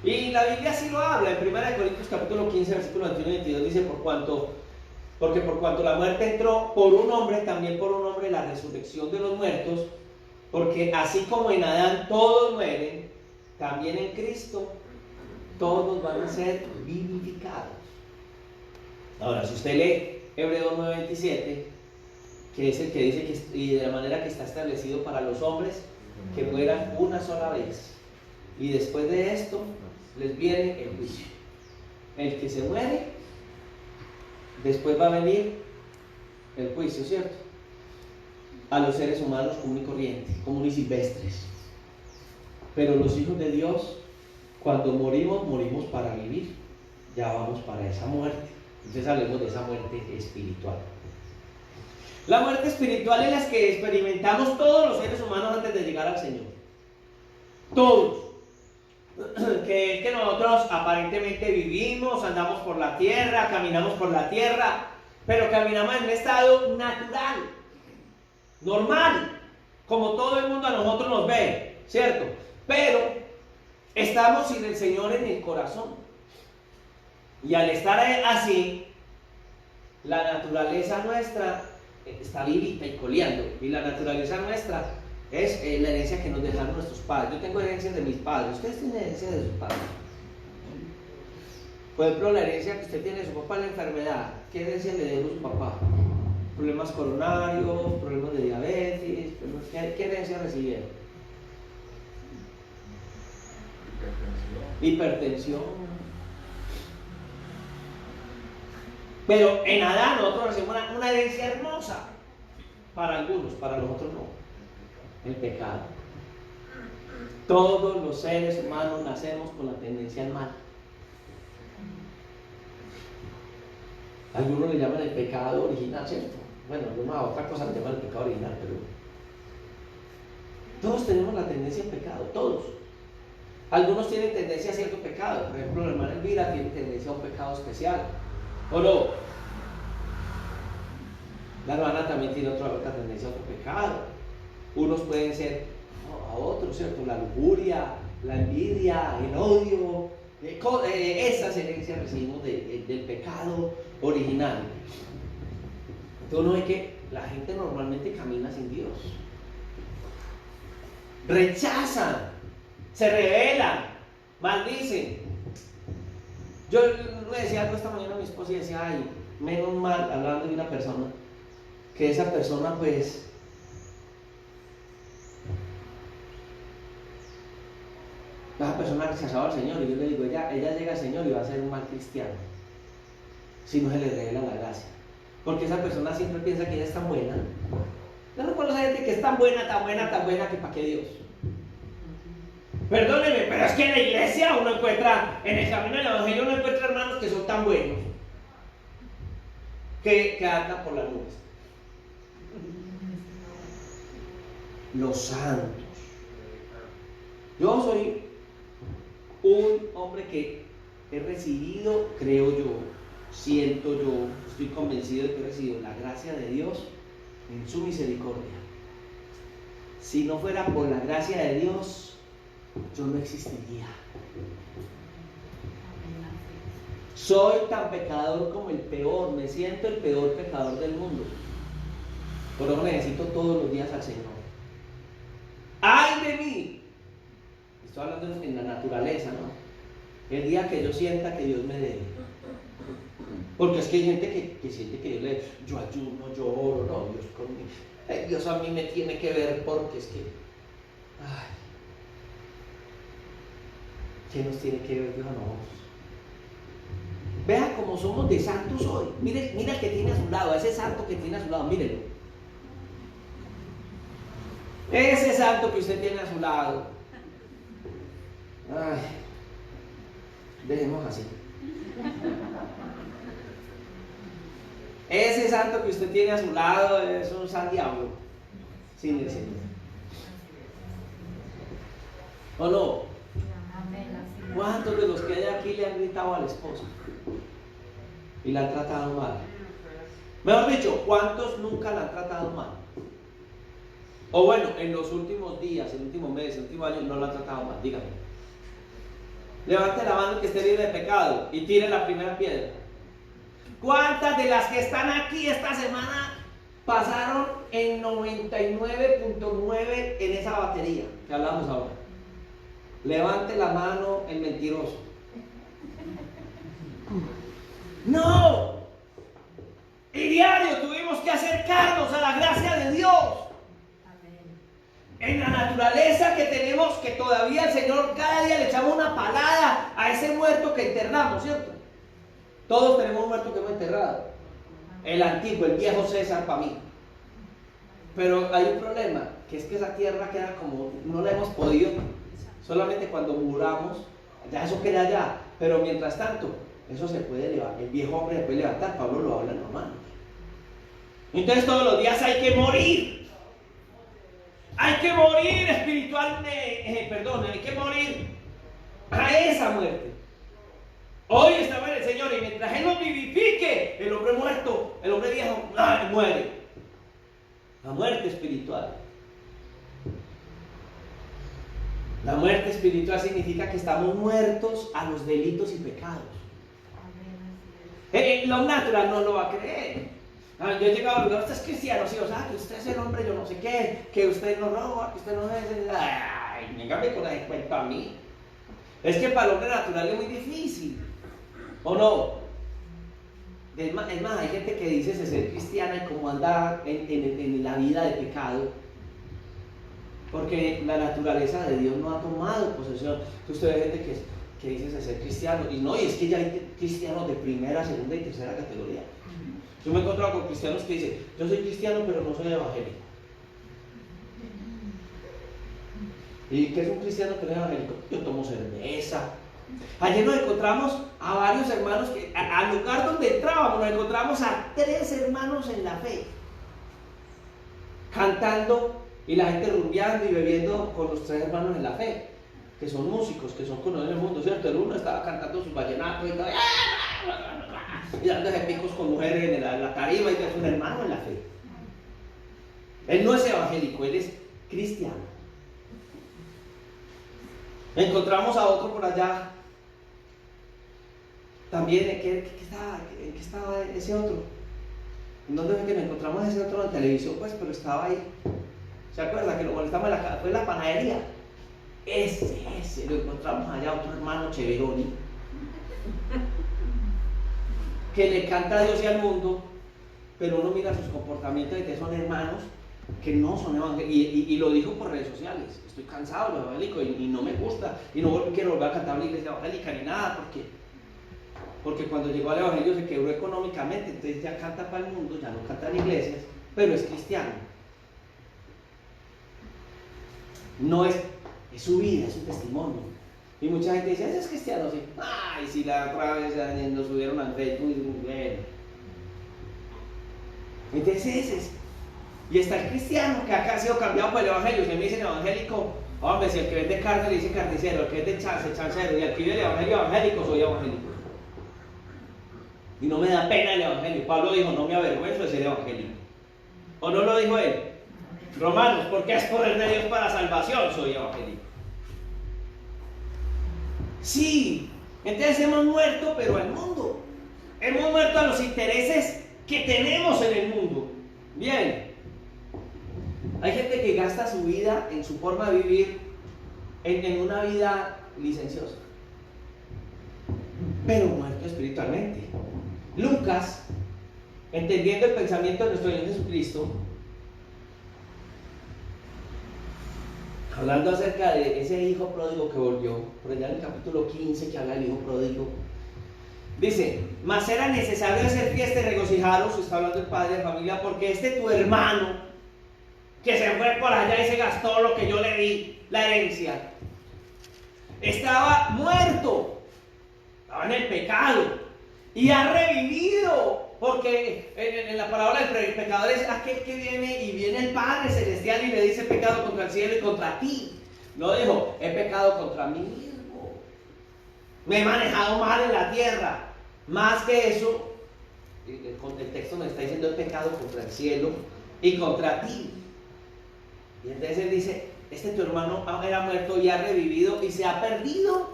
Y la Biblia sí lo habla, en 1 Corintios capítulo 15, versículo 21 y 22, dice, porque por cuanto la muerte entró por un hombre, también por un hombre la resurrección de los muertos, porque así como en Adán todos mueren, también en Cristo todos van a ser vivificados. Ahora, si usted lee Hebreos 9:27, que es el que dice que y de la manera que está establecido para los hombres que mueran una sola vez, y después de esto les viene el juicio. El que se muere, después va a venir el juicio, ¿cierto? A los seres humanos común y corriente, común y silvestres. Pero los hijos de Dios, cuando morimos, morimos para vivir. Ya vamos para esa muerte. Entonces hablemos de esa muerte espiritual. La muerte espiritual es la que experimentamos todos los seres humanos antes de llegar al Señor. Todos. Que es que nosotros aparentemente vivimos, andamos por la tierra, caminamos por la tierra, pero caminamos en un estado natural, normal, como todo el mundo a nosotros nos ve, ¿cierto? Pero estamos sin el Señor en el corazón. Y al estar así, la naturaleza nuestra está vivita y coleando. Y la naturaleza nuestra es la herencia que nos dejaron nuestros padres. Yo tengo herencia de mis padres. Ustedes tienen herencia de sus padres. Por ejemplo, la herencia que usted tiene de su papá, la enfermedad. ¿Qué herencia le dejó su papá? Problemas coronarios, problemas de diabetes. ¿Qué herencia recibieron? Hipertensión. Pero en Adán nosotros recibimos una herencia hermosa. Para algunos, para los otros no. El pecado. Todos los seres humanos nacemos con la tendencia al mal. Algunos le llaman el pecado original, ¿cierto? Bueno, algunos a otra cosa le llaman el pecado original, pero todos tenemos la tendencia al pecado, todos. Algunos tienen tendencia a cierto pecado. Por ejemplo, la hermana Elvira tiene tendencia a un pecado especial, ¿o no? La hermana también tiene otra tendencia a otro pecado. Unos pueden ser a otros, ¿cierto? La lujuria, la envidia, el odio. Esas herencias recibimos del pecado original. Entonces uno ve que la gente normalmente camina sin Dios. Rechazan, se rebelan, maldicen. Yo le decía algo esta mañana a mi esposa y decía, ay, menos mal, hablando de una persona, que esa persona pues esa persona rechazaba al Señor, y yo le digo, ella llega al Señor y va a ser un mal cristiano si no se le revela la gracia, porque esa persona siempre piensa que ella es tan buena. Yo no conozco a gente que es tan buena, que para qué Dios. Perdóneme, pero es que en la iglesia uno encuentra, en el camino del evangelio uno encuentra hermanos que son tan buenos que andan por las nubes. Los santos. Yo soy un hombre que he recibido, creo yo, siento yo, estoy convencido de que he recibido la gracia de Dios en su misericordia. Si no fuera por la gracia de Dios, yo no existiría. Soy tan pecador como el peor, me siento el peor pecador del mundo. Por eso necesito todos los días al Señor. ¡Ay de mí! Estoy hablando en la naturaleza, ¿no? El día que yo sienta que Dios me debe. Porque es que hay gente que siente que Dios le debe. Yo ayuno, yo oro, no, Dios conmigo. Dios a mí me tiene que ver porque es que... Ay, ¿qué nos tiene que ver Dios a nosotros? Vea cómo somos de santos hoy. Mira el que tiene a su lado, a ese santo que tiene a su lado, mírenlo. Ese santo que usted tiene a su lado. Ay, dejemos así. Ese santo que usted tiene a su lado es un san diablo, sin el Señor. ¿O no? ¿Cuántos de los que hay aquí le han gritado a la esposa y la han tratado mal? Mejor dicho, ¿cuántos nunca la han tratado mal? O bueno, en los últimos días, el último mes, el último año no la han tratado mal, dígame. Levante la mano que esté libre de pecado y tire la primera piedra. ¿Cuántas de las que están aquí esta semana pasaron en 99.9 en esa batería que hablamos ahora? Levante la mano el mentiroso. ¡No! Y diario tuvimos que acercarnos a la gracia de Dios. En la naturaleza que tenemos, que todavía el Señor cada día le echamos una palada a ese muerto que enterramos, ¿cierto? Todos tenemos un muerto que hemos enterrado. El antiguo, el viejo César para mí. Pero hay un problema, que es que esa tierra queda como, no la hemos podido, solamente cuando muramos, ya eso queda allá. Pero mientras tanto, eso se puede levantar, el viejo hombre se puede levantar, Pablo lo habla en Romanos. Entonces todos los días hay que morir. Hay que morir espiritualmente, hay que morir a esa muerte. Hoy estamos en el Señor y mientras Él nos vivifique, el hombre muerto, el hombre viejo, muere. La muerte espiritual. La muerte espiritual significa que estamos muertos a los delitos y pecados. Lo natural no lo va a creer. Yo he llegado a lugar, usted es cristiano, sí, o sea, que usted es el hombre, yo no sé qué, que usted no roba, que usted no es... Ay, véngame con el cuento a mí. Es que para el hombre natural es muy difícil, ¿o no? Es más, hay gente que dice ser cristiana y cómo anda en la vida de pecado, porque la naturaleza de Dios no ha tomado posesión. Usted ve gente que dice ser cristiano, y no, y es que ya hay cristianos de primera, segunda y tercera categoría. Yo me he encontrado con cristianos que dicen, yo soy cristiano pero no soy evangélico. ¿Y qué es un cristiano que no es evangélico? Yo tomo cerveza, Ayer nos encontramos a varios hermanos que al lugar donde entrábamos nos encontramos a 3 hermanos en la fe, cantando y la gente rumbeando y bebiendo con los 3 hermanos en la fe, que son músicos, que son conocidos en el mundo, ¿cierto? El uno estaba cantando sus vallenatos y todo, y dándose picos con mujeres en la tarima, y es un hermano en la fe. Él no es evangélico, él es cristiano. Encontramos a otro por allá, también, ¿en qué estaba ese otro? ¿En dónde fue que nos encontramos ese otro en televisión? Pues, pero estaba ahí. ¿Se acuerda que lo molestamos fue en la panadería? Ese, lo encontramos allá, otro hermano Cheveroni, que le canta a Dios y al mundo, pero uno mira sus comportamientos y que son hermanos que no son evangélicos, y lo dijo por redes sociales: estoy cansado de lo evangélico y no me gusta, y no quiero volver a cantar una iglesia evangélica ni nada, porque cuando llegó al evangelio se quebró económicamente, entonces ya canta para el mundo, ya no canta en iglesias, pero es cristiano. No es su vida, es su testimonio. Y mucha gente dice: ese es cristiano, sí. Ay, si la otra vez nos subieron al Facebook, y bueno. Entonces ese es. Y está el cristiano que acá ha sido cambiado por el evangelio. Si me dicen evangélico, hombre, si el que vende carne le dice carnicero, el que vende chance, chancero, y el que vive el evangelio evangélico, soy evangélico. Y no me da pena el evangelio. Pablo dijo: no me avergüenzo de ser evangélico. ¿O no lo dijo él? Romanos: porque es poder de Dios para salvación, soy evangélico. Sí, entonces hemos muerto, pero al mundo. Hemos muerto a los intereses que tenemos en el mundo. Bien. Hay gente que gasta su vida en su forma de vivir en una vida licenciosa, pero muerto espiritualmente. Lucas, entendiendo el pensamiento de nuestro Señor Jesucristo, hablando acerca de ese hijo pródigo que volvió, por allá en el capítulo 15 que habla del hijo pródigo, dice: mas era necesario hacer fiesta y regocijaros, está hablando el padre de familia, porque tu hermano, que se fue por allá y se gastó lo que yo le di, la herencia, estaba muerto, estaba en el pecado, y ha revivido. Porque en la parábola del pecador es aquel que viene el Padre Celestial y le dice: he pecado contra el cielo y contra ti. No dijo: he pecado contra mí mismo, me he manejado mal en la tierra. Más que eso, el texto nos está diciendo: he pecado contra el cielo y contra ti. Y entonces él dice: tu hermano era muerto y ha revivido y se ha perdido.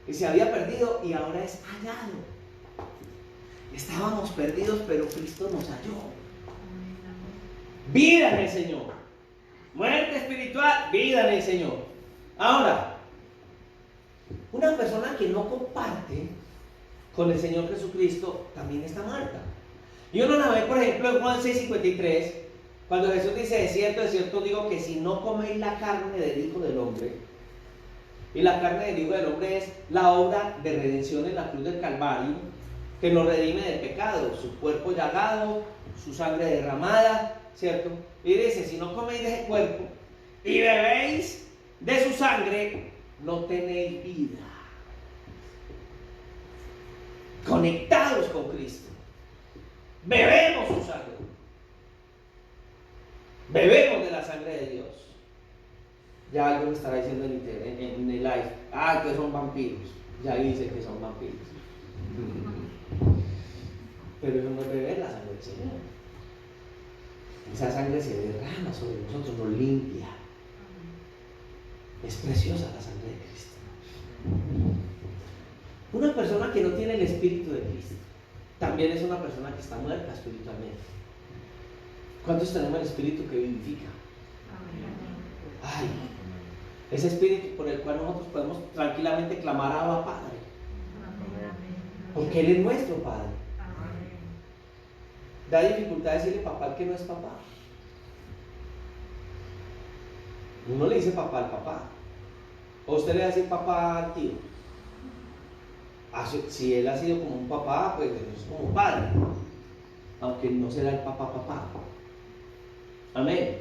Y se había perdido y ahora es hallado. Estábamos perdidos, pero Cristo nos halló. Vida en el Señor. Muerte espiritual, vida en el Señor. Ahora, una persona que no comparte con el Señor Jesucristo también está muerta. Y uno la ve, por ejemplo, en Juan 6:53, cuando Jesús dice: de cierto digo que si no coméis la carne del Hijo del Hombre, y la carne del Hijo del Hombre es la obra de redención en la cruz del Calvario, que nos redime del pecado, su cuerpo llagado, su sangre derramada, ¿cierto? Y dice: si no coméis de ese cuerpo y bebéis de su sangre, no tenéis vida. Conectados con Cristo, bebemos su sangre, bebemos de la sangre de Dios. Ya algo me estará diciendo en el live: que son vampiros. Ya dice que son vampiros. Pero eso no es beber la sangre del Señor. Esa sangre se derrama sobre nosotros, nos limpia. Es preciosa la sangre de Cristo. Una persona que no tiene el Espíritu de Cristo también es una persona que está muerta espiritualmente. ¿Cuántos tenemos el Espíritu que vivifica? Ay, ese Espíritu por el cual nosotros podemos tranquilamente clamar a Abba Padre, porque Él es nuestro Padre. Da dificultad decirle papá al que no es papá. Uno le dice papá al papá, o usted le va a decir papá al tío. Si él ha sido como un papá, pues es como un padre, aunque no será el papá. Amén.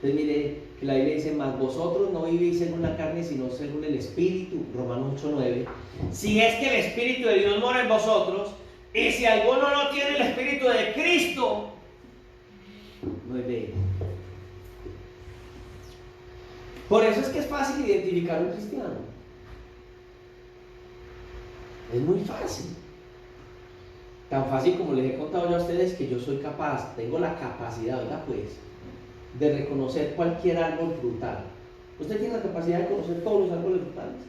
Entonces mire que la Biblia dice, mas vosotros no vivís según la carne, sino según el Espíritu, Romanos 8:9. Si es que el Espíritu de Dios mora en vosotros, y si alguno no tiene el Espíritu de Cristo, no es de él. Por eso es que es fácil identificar a un cristiano. Es muy fácil. Tan fácil como les he contado ya a ustedes que yo soy capaz, tengo la capacidad, oiga pues, de reconocer cualquier árbol frutal. ¿Usted tiene la capacidad de conocer todos los árboles frutales?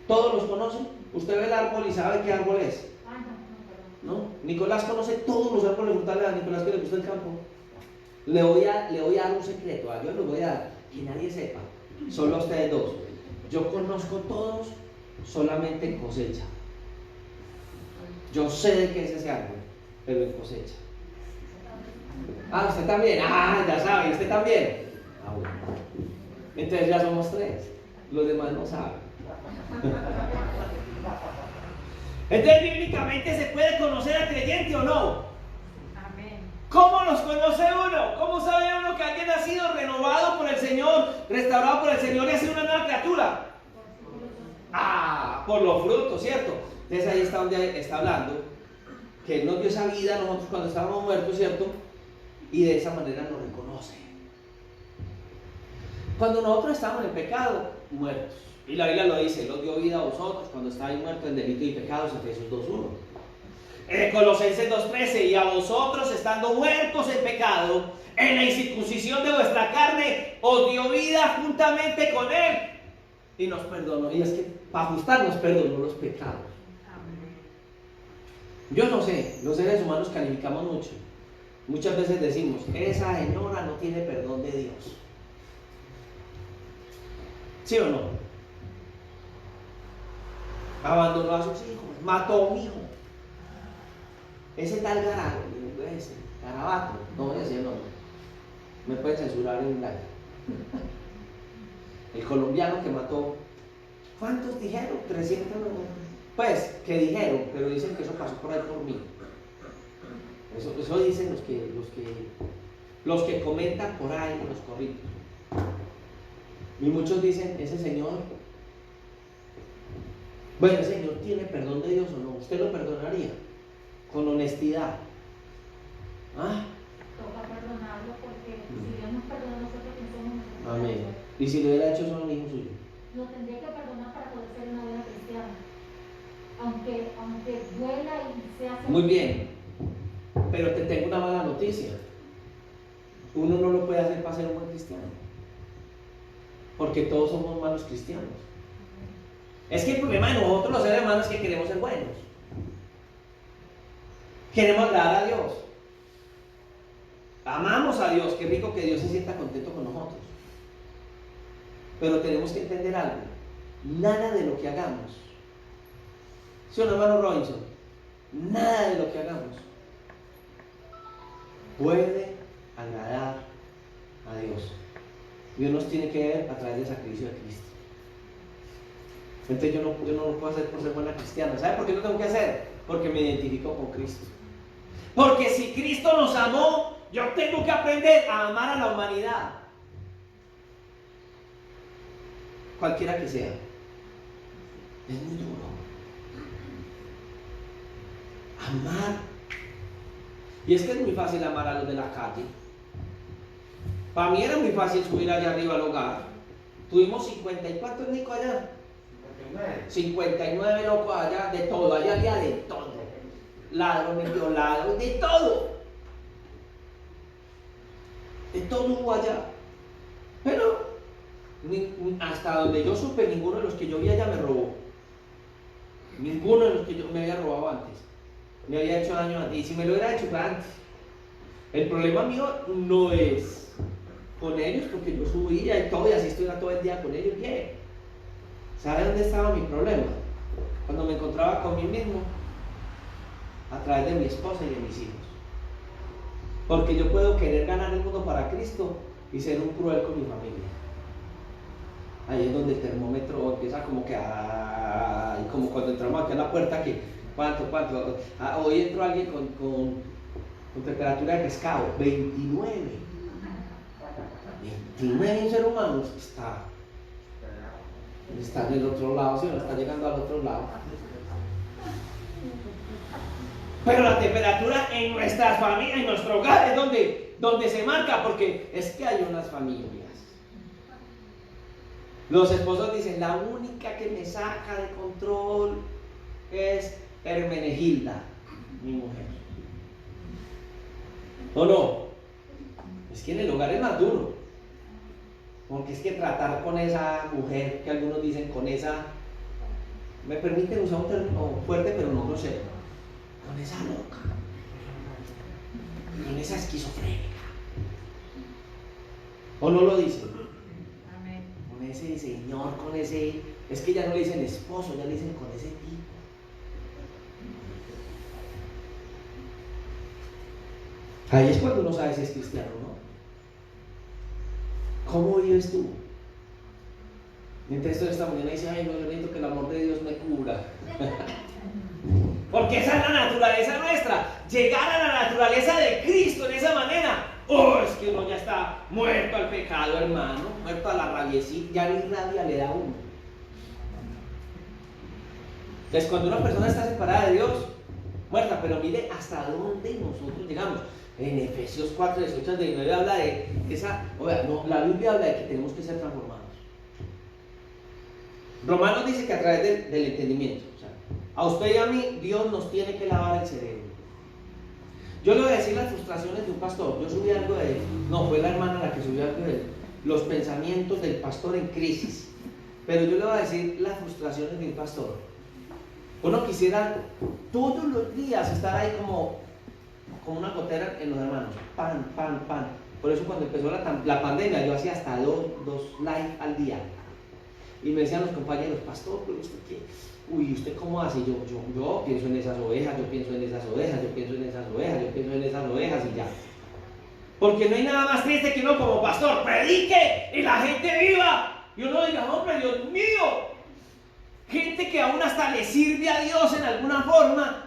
¿Todos los conoce? ¿Usted ve el árbol y sabe qué árbol es? ¿No? Nicolás conoce todos los árboles frutales. A Nicolás que le gusta el campo. Le voy a dar un secreto, yo les voy a dar, que nadie sepa, solo a ustedes dos. Yo conozco todos solamente en cosecha. Yo sé de qué es ese árbol, pero en cosecha. Ah, usted también. Ah, ya sabe, usted también. Ah, bueno. Entonces ya somos tres. Los demás no saben. Entonces, bíblicamente se puede conocer al creyente o no. Amén. ¿Cómo los conoce uno? ¿Cómo sabe uno que alguien ha sido renovado por el Señor, restaurado por el Señor y ha sido una nueva criatura? Ah, por los frutos, ¿cierto? Entonces ahí está donde está hablando que Él nos dio esa vida nosotros cuando estábamos muertos, ¿cierto? Y de esa manera nos reconoce. Cuando nosotros estábamos en pecado, muertos. Y la Biblia lo dice, Él nos dio vida a vosotros cuando estáis muertos en delito y pecados, Efesios 2:1. Colosenses 2:13, y a vosotros estando muertos en pecado, en la incircuncisión de vuestra carne, os dio vida juntamente con Él. Y nos perdonó. Y es que para ajustarnos perdonó los pecados. Yo no sé, los seres humanos calificamos mucho. Muchas veces decimos, esa señora no tiene perdón de Dios. ¿Sí o no? Abandonó a sus hijos, mató a un hijo. Ese tal Garabato, no voy a decir el nombre. Me pueden censurar en un live. El colombiano que mató, ¿cuántos dijeron? 300. Pues, que dijeron, pero dicen que eso pasó por ahí por mí. Eso dicen los que comentan por ahí en los corridos. Y muchos dicen, ese señor, bueno, el Señor tiene perdón de Dios o no. ¿Usted lo perdonaría? Con honestidad. ¿Ah? Toca perdonarlo porque si Dios nos perdona a nosotros, que somos nosotros. Amén. Y si lo hubiera hecho solo un hijo suyo. Lo tendría que perdonar para poder ser una buena cristiana. Aunque duela y sea... Muy bien. Pero te tengo una mala noticia. Uno no lo puede hacer para ser un buen cristiano. Porque todos somos malos cristianos. Es que el problema de nosotros los seres humanos es que queremos ser buenos. Queremos agradar a Dios. Amamos a Dios. Qué rico que Dios se sienta contento con nosotros. Pero tenemos que entender algo. Nada de lo que hagamos, ¿sí o no, hermano Robinson? Nada de lo que hagamos puede agradar a Dios. Dios nos tiene que ver a través del sacrificio de Cristo. Entonces yo no lo puedo hacer por ser buena cristiana. ¿Sabe por qué lo tengo que hacer? Porque me identifico con Cristo. Porque si Cristo nos amó, yo tengo que aprender a amar a la humanidad. Cualquiera que sea. Es muy duro. Amar. Y es que es muy fácil amar a los de la calle. Para mí era muy fácil subir allá arriba al hogar. Tuvimos 54 Nico allá. 59 locos allá, de todo, allá había de todo. Ladrones, violados, de todo. De todo hubo allá. Pero hasta donde yo supe, ninguno de los que yo vi allá me robó. Ninguno de los que yo me había robado antes. Me había hecho daño antes. Y si me lo hubiera hecho fue antes. El problema mío no es con ellos, porque yo subía y todo, y así estoy todo el día con ellos. Bien. ¿Sabe dónde estaba mi problema? Cuando me encontraba con mí mismo, a través de mi esposa y de mis hijos. Porque yo puedo querer ganar el mundo para Cristo y ser un cruel con mi familia. Ahí es donde el termómetro empieza como que como cuando entramos aquí a la puerta que ¿cuánto? Hoy entró alguien con temperatura de pescado, 29. encima de un ser humano está en el otro lado, ¿sí? Está llegando al otro lado. Pero la temperatura en nuestras familias, en nuestro hogar, es donde se marca, porque es que hay unas familias. Los esposos dicen, la única que me saca de control es Hermenegilda, mi mujer. ¿O no? Es que en el hogar es más duro. Porque es que tratar con esa mujer, que algunos dicen con esa, me permiten usar un término fuerte pero no grosero, con esa loca, con esa esquizofrénica. ¿O no lo dicen? Amén. Con ese señor, con ese, es que ya no le dicen esposo, ya le dicen con ese tipo. Ahí es cuando uno sabe si es cristiano, ¿no? ¿Cómo vives tú? Mientras esto esta mañana dice, ay, no, yo necesito que el amor de Dios me cubra. Porque esa es la naturaleza nuestra. Llegar a la naturaleza de Cristo en esa manera. Oh, es que uno ya está muerto al pecado, hermano. Muerto a la rabiecita. Ya ni rabia le da a uno. Entonces, cuando una persona está separada de Dios, muerta, pero mire hasta dónde nosotros llegamos. En Efesios 4, 18 al 19 habla de esa, la Biblia habla de que tenemos que ser transformados. Romanos dice que a través del entendimiento, o sea, a usted y a mí, Dios nos tiene que lavar el cerebro. Yo le voy a decir las frustraciones de un pastor. Yo subí algo de él, no, fue la hermana la que subió algo de él, los pensamientos del pastor en crisis. Pero yo le voy a decir las frustraciones de un pastor. Uno quisiera todos los días estar ahí como una gotera en los hermanos, pan. Por eso cuando empezó la pandemia yo hacía hasta dos live al día. Y me decían los compañeros, pastor, pero usted qué, ¿usted cómo hace? Yo pienso en esas ovejas, yo pienso en esas ovejas, yo pienso en esas ovejas, yo pienso en esas ovejas y ya. Porque no hay nada más triste que uno como pastor predique y la gente viva. Y uno diga, hombre, Dios mío, gente que aún hasta le sirve a Dios en alguna forma.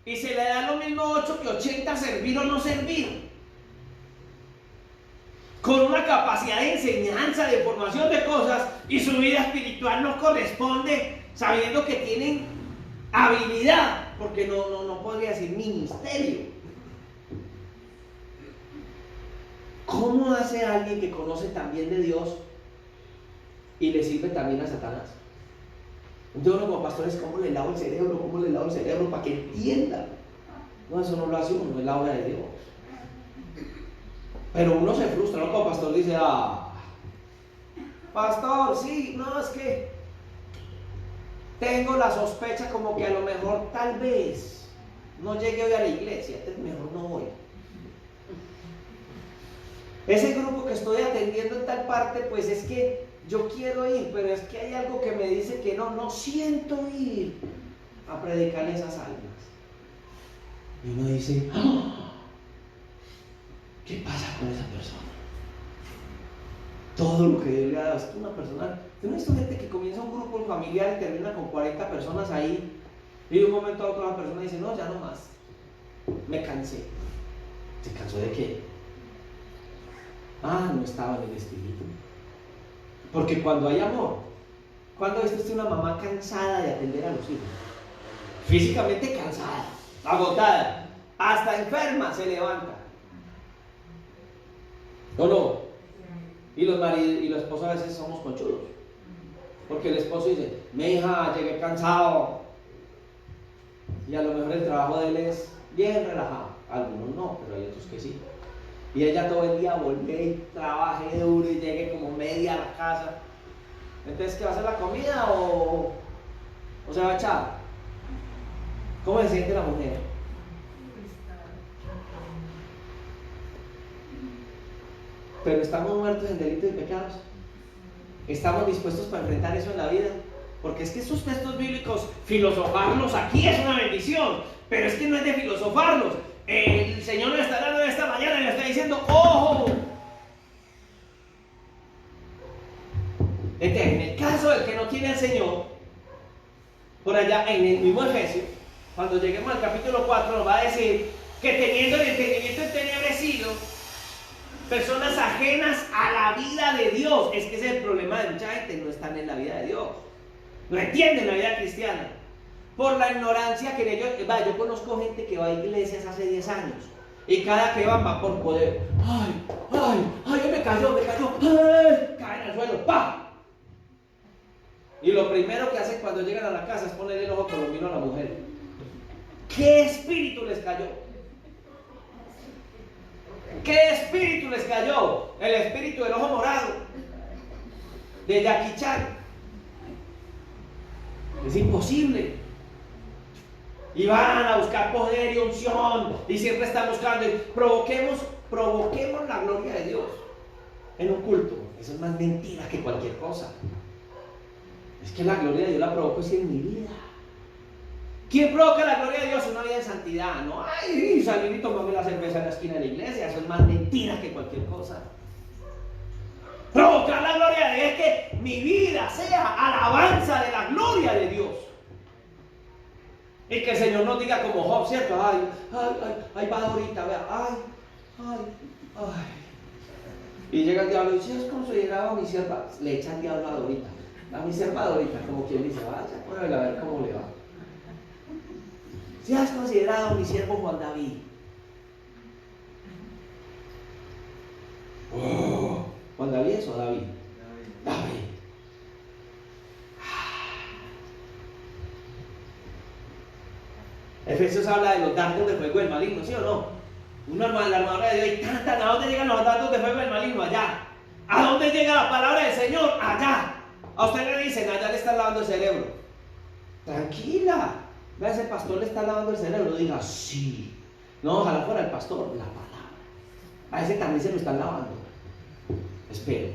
Y se le da lo mismo 8 que 80 servir o no servir. Con una capacidad de enseñanza, de formación de cosas, y su vida espiritual no corresponde, sabiendo que tienen habilidad, porque no podría decir ministerio. ¿Cómo hace alguien que conoce también de Dios y le sirve también a Satanás? Entonces uno como pastores, ¿cómo le lavo el cerebro? ¿Cómo le lavo el cerebro para que entienda? No, eso no lo hace uno, es la obra de Dios. Pero uno se frustra, ¿no? Como pastor dice, pastor, sí, no, es que tengo la sospecha como que a lo mejor tal vez no llegue hoy a la iglesia, entonces mejor no voy. Ese grupo que estoy atendiendo en tal parte, pues es que yo quiero ir, pero es que hay algo que me dice que no siento ir a predicar esas almas. Y uno dice, ¿qué pasa con esa persona? Todo lo que Dios le ha dado. Es que una persona, ¿no he visto gente que comienza un grupo familiar y termina con 40 personas ahí? Y de un momento a otro la persona dice, no, ya no más. Me cansé. ¿Se cansó de qué? No estaba en el espíritu. Porque cuando hay amor, ¿cuándo viste usted una mamá cansada de atender a los hijos? Físicamente cansada, agotada, hasta enferma se levanta. ¿O no? Y los maridos y los esposos a veces somos conchudos. Porque el esposo dice, mi hija, llegué cansado. Y a lo mejor el trabajo de él es bien relajado. Algunos no, pero hay otros que sí. Y ella todo el día volvió y trabaje duro y llegue como media a la casa. Entonces, ¿qué va a hacer la comida o se va a echar? ¿Cómo se siente la mujer? Pero estamos muertos en delitos y pecados. Estamos dispuestos para enfrentar eso en la vida. Porque es que esos textos bíblicos, filosofarlos aquí es una bendición. Pero es que no es de filosofarlos. El Señor nos está dando esta mañana y le está diciendo, ¡ojo! Entonces, en el caso del que no tiene al Señor, por allá en el mismo Efesios, cuando lleguemos al capítulo 4, nos va a decir que teniendo el entendimiento entenebrecido, personas ajenas ajenas a la vida de Dios. Es que ese es el problema de mucha gente, no están en la vida de Dios. No entienden la vida cristiana. Por la ignorancia que en ellos... yo conozco gente que va a iglesias hace 10 años. Y cada que van va por poder. Ay, me cayó. Ay, caen al suelo, ¡pam! Y lo primero que hacen cuando llegan a la casa es ponerle el ojo colomino a la mujer. ¿Qué espíritu les cayó? ¿Qué espíritu les cayó? El espíritu del ojo morado, de Jackie Chan. Es imposible. Y van a buscar poder y unción, y siempre están buscando. Provoquemos la gloria de Dios en un culto. Eso es más mentira que cualquier cosa. Es que la gloria de Dios la provoco es en mi vida. ¿Quién provoca la gloria de Dios? Una vida de santidad, ¿no? Ay, salir y tomarme la cerveza en la esquina de la iglesia. Eso es más mentira que cualquier cosa. Provocar la gloria de Dios es que mi vida sea alabanza de la gloria de Dios. Y que el Señor nos diga como Job, ¿cierto? Ay, va ahorita, vea, ay. Y llega el diablo y dice, ¿has considerado a mi sierva? Le echa el diablo a Dorita. A mi sierva Dorita, como quien dice, vaya, pruébela a ver cómo le va. Si has considerado a mi siervo Juan David. ¿Juan David es o David? David. Efesios habla de los dardos de fuego del maligno, ¿sí o no? La armadura de Dios y cantan. ¿A dónde llegan los dardos de fuego del maligno? Allá. ¿A dónde llega la palabra del Señor? Allá. A usted le dicen, allá le están lavando el cerebro. Tranquila. Vea, ese pastor le está lavando el cerebro. Diga, sí. No, ojalá fuera el pastor, la palabra. A ese también se lo están lavando. Espero.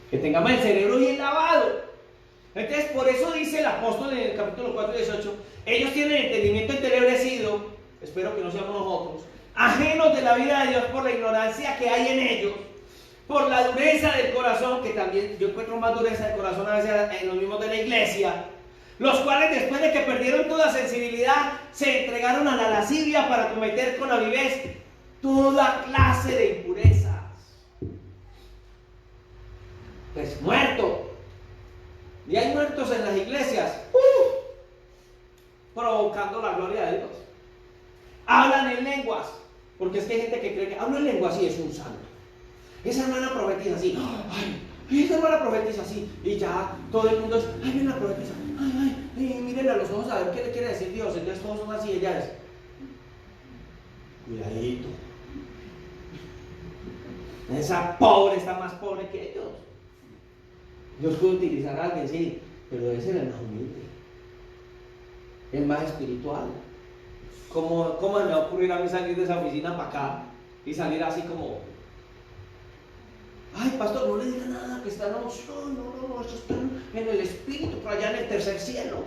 Que tengamos el cerebro bien lavado. Entonces, por eso dice el apóstol en el capítulo 4 y 18, ellos tienen entendimiento entenebrecido, espero que no seamos nosotros, ajenos de la vida de Dios por la ignorancia que hay en ellos, por la dureza del corazón, que también yo encuentro más dureza del corazón a veces en los mismos de la iglesia, los cuales después de que perdieron toda sensibilidad, se entregaron a la lascivia para cometer con avidez toda clase de impurezas. Pues muerto. Y hay muertos en las iglesias, provocando la gloria de Dios. Hablan en lenguas, porque es que hay gente que cree que habla en lenguas y es un santo. Esa hermana profetiza así, esa hermana profetiza así, y ya todo el mundo es, ay, una profetiza, mírenle a los ojos a ver qué le quiere decir Dios. Entonces todos son así, ella es, cuidadito. Esa pobre está más pobre que ellos. Dios puede utilizar a alguien, sí, pero debe ser el más humilde, el más espiritual. ¿Cómo me va a ocurrir a mí salir de esa oficina para acá y salir así como, ay, pastor, no le diga nada, que está no, esto está en el espíritu, por allá en el tercer cielo?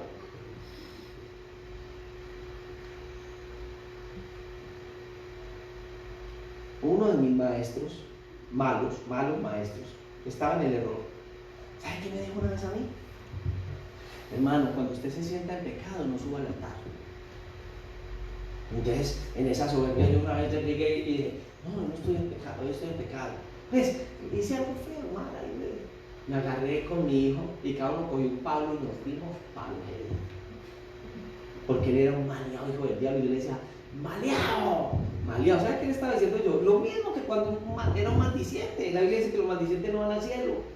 Uno de mis maestros, malos maestros, estaba en el error. ¿Sabe qué me dijo una vez a mí? Hermano, cuando usted se sienta en pecado, no suba al altar. Entonces, en esa soberbia, yo una vez llegué y dije, no estoy en pecado, yo estoy en pecado. Pues, hice algo feo, hermano, y me agarré con mi hijo y cada uno cogió un palo y nos dimos palo. Porque él era un maleado, hijo del diablo, y yo le decía, maleado. ¿Sabes qué le estaba diciendo yo? Lo mismo que cuando era un maldiciente. La Biblia dice que los maldicientes no van al cielo.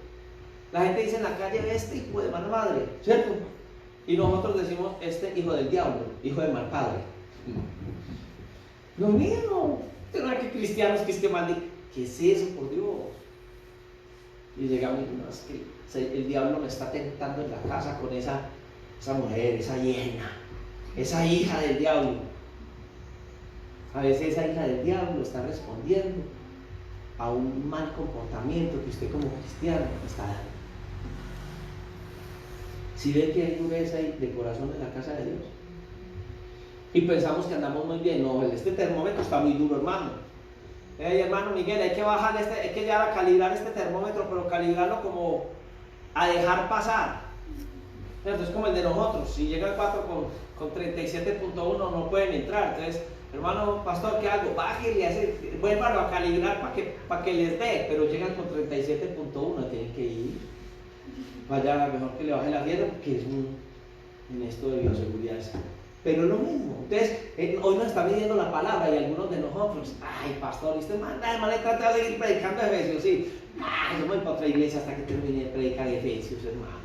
La gente dice en la calle, este hijo de mala madre, ¿cierto? Y nosotros decimos, este hijo del diablo, hijo de mal padre. Lo mismo. Pero no hay que cristianos que maldito. ¿Qué es eso, por Dios? Y llegamos y no, es que el diablo me está tentando en la casa con esa mujer, esa hiena, esa hija del diablo. A veces esa hija del diablo está respondiendo a un mal comportamiento que usted como cristiano está dando. Si ve que hay dureza de corazón en la casa de Dios y pensamos que andamos muy bien, no, este termómetro está muy duro, hermano. Hermano Miguel, hay que bajar hay que llegar a calibrar este termómetro, pero calibrarlo como a dejar pasar. Entonces es como el de nosotros, si llega el 4 con 37.1 no pueden entrar, entonces hermano pastor, ¿qué hago? Bájale y hace, vuélvalo a calibrar para que les dé, pero llegan con 37.1, tienen que ir. Vaya, mejor que le baje la fiebre porque es en esto de bioseguridad. Pero es lo mismo. Entonces, hoy nos está midiendo la palabra y algunos de nosotros, ay, pastor, y usted manda de manera de seguir predicando Efesios, sí. Ay, yo me voy para otra iglesia hasta que termine de predicar Efesios, hermano.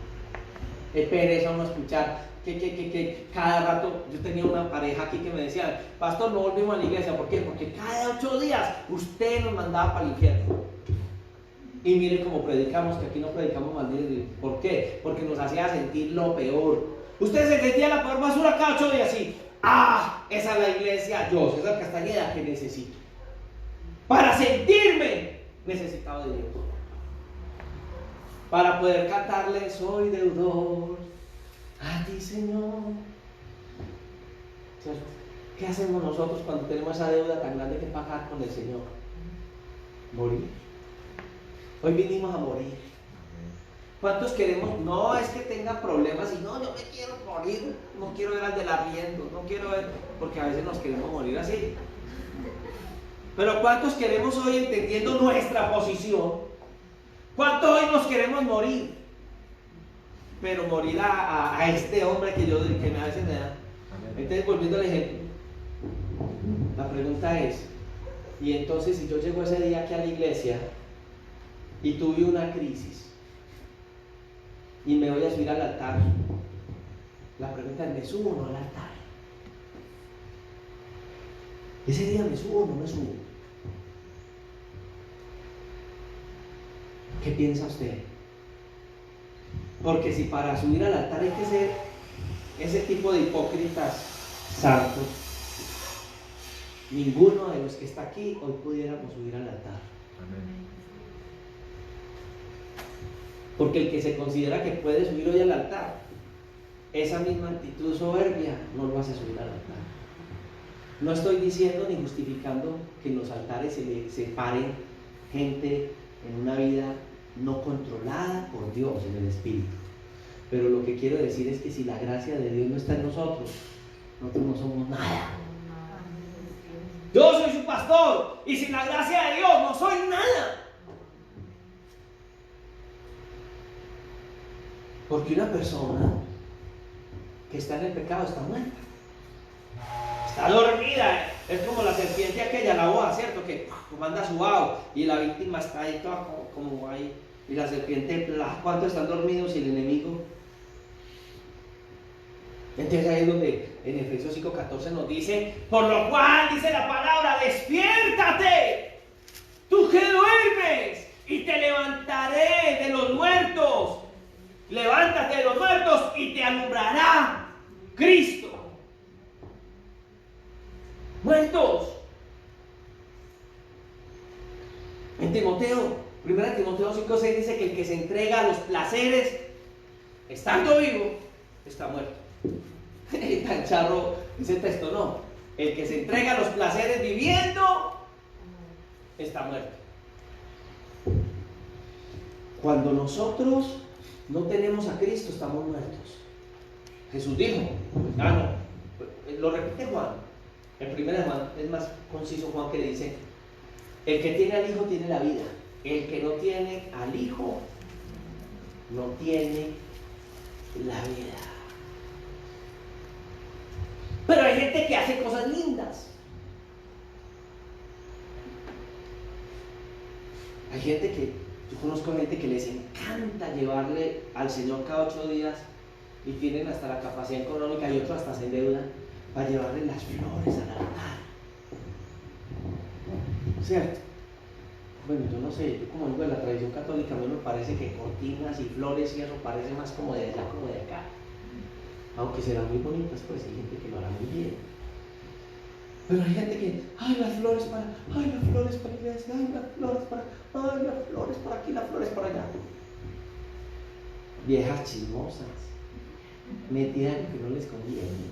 Es pereza uno escuchar que cada rato, yo tenía una pareja aquí que me decían, pastor, no volvimos a la iglesia. ¿Por qué? Porque cada 8 días usted nos mandaba para el infierno. Y miren cómo predicamos, que aquí no predicamos maldito. ¿Por qué? Porque nos hacía sentir lo peor. Usted se sentía la peor basura cada 8 días así. Ah, esa es la iglesia, yo, César Castañeda, que necesito. Para sentirme necesitado de Dios. Para poder cantarle, soy deudor a ti, Señor. ¿Cierto? ¿Qué hacemos nosotros cuando tenemos esa deuda tan grande que pagar con el Señor? Morir. Hoy vinimos a morir. ¿Cuántos queremos? No es que tenga problemas y no, yo me quiero morir, no quiero ver al del arriendo, no quiero ver, porque a veces nos queremos morir así. Pero ¿cuántos queremos hoy entendiendo nuestra posición? ¿Cuántos hoy nos queremos morir? Pero morir a este hombre que a veces me da. Entonces, volviendo al ejemplo, la pregunta es, y entonces si yo llego ese día aquí a la iglesia y tuve una crisis y me voy a subir al altar, la pregunta es, ¿me subo o no al altar? Ese día me subo o no me subo. ¿Qué piensa usted? Porque si para subir al altar hay que ser ese tipo de hipócritas santos, ninguno de los que está aquí hoy pudiéramos subir al altar. Amén. Porque el que se considera que puede subir hoy al altar, esa misma actitud soberbia no lo hace subir al altar. No estoy diciendo ni justificando que en los altares se paren gente en una vida no controlada por Dios en el Espíritu. Pero lo que quiero decir es que si la gracia de Dios no está en nosotros no somos nada. Yo soy su pastor y sin la gracia de Dios no soy nada. Porque una persona que está en el pecado está muerta. Está dormida. Es como la serpiente aquella, la boa, ¿cierto? Que manda su vaho y la víctima está ahí toda como ahí. Y la serpiente, ¿cuántos están dormidos y el enemigo? Entonces ahí es donde en Efesios 5:14 nos dice, por lo cual dice la palabra, despiértate, tú que duermes, y te levantaré de los muertos. Levántate de los muertos y te alumbrará Cristo. Muertos. En Timoteo, 1 Timoteo 5:6 dice que el que se entrega a los placeres, estando vivo, está muerto. Tan charro ese texto, no. El que se entrega a los placeres viviendo, está muerto. Cuando nosotros no tenemos a Cristo, estamos muertos. Jesús dijo, lo repite Juan, en 1 Juan, es más conciso Juan, que le dice, el que tiene al Hijo tiene la vida, el que no tiene al Hijo no tiene la vida. Pero hay gente que hace cosas lindas. Hay gente que, yo conozco gente que les encanta llevarle al Señor cada 8 días y tienen hasta la capacidad económica y otros hasta se endeudan para llevarle las flores al altar. ¿Cierto? Bueno, yo no sé, yo como vengo de la tradición católica, a mí me parece que cortinas y flores y eso parece más como de allá como de acá. Aunque serán muy bonitas, pues hay gente que lo hará muy bien. Pero hay gente que, ay, las flores para iglesia, ay, las flores para aquí, las flores para allá. Viejas chismosas, metidas en lo que no les conviene.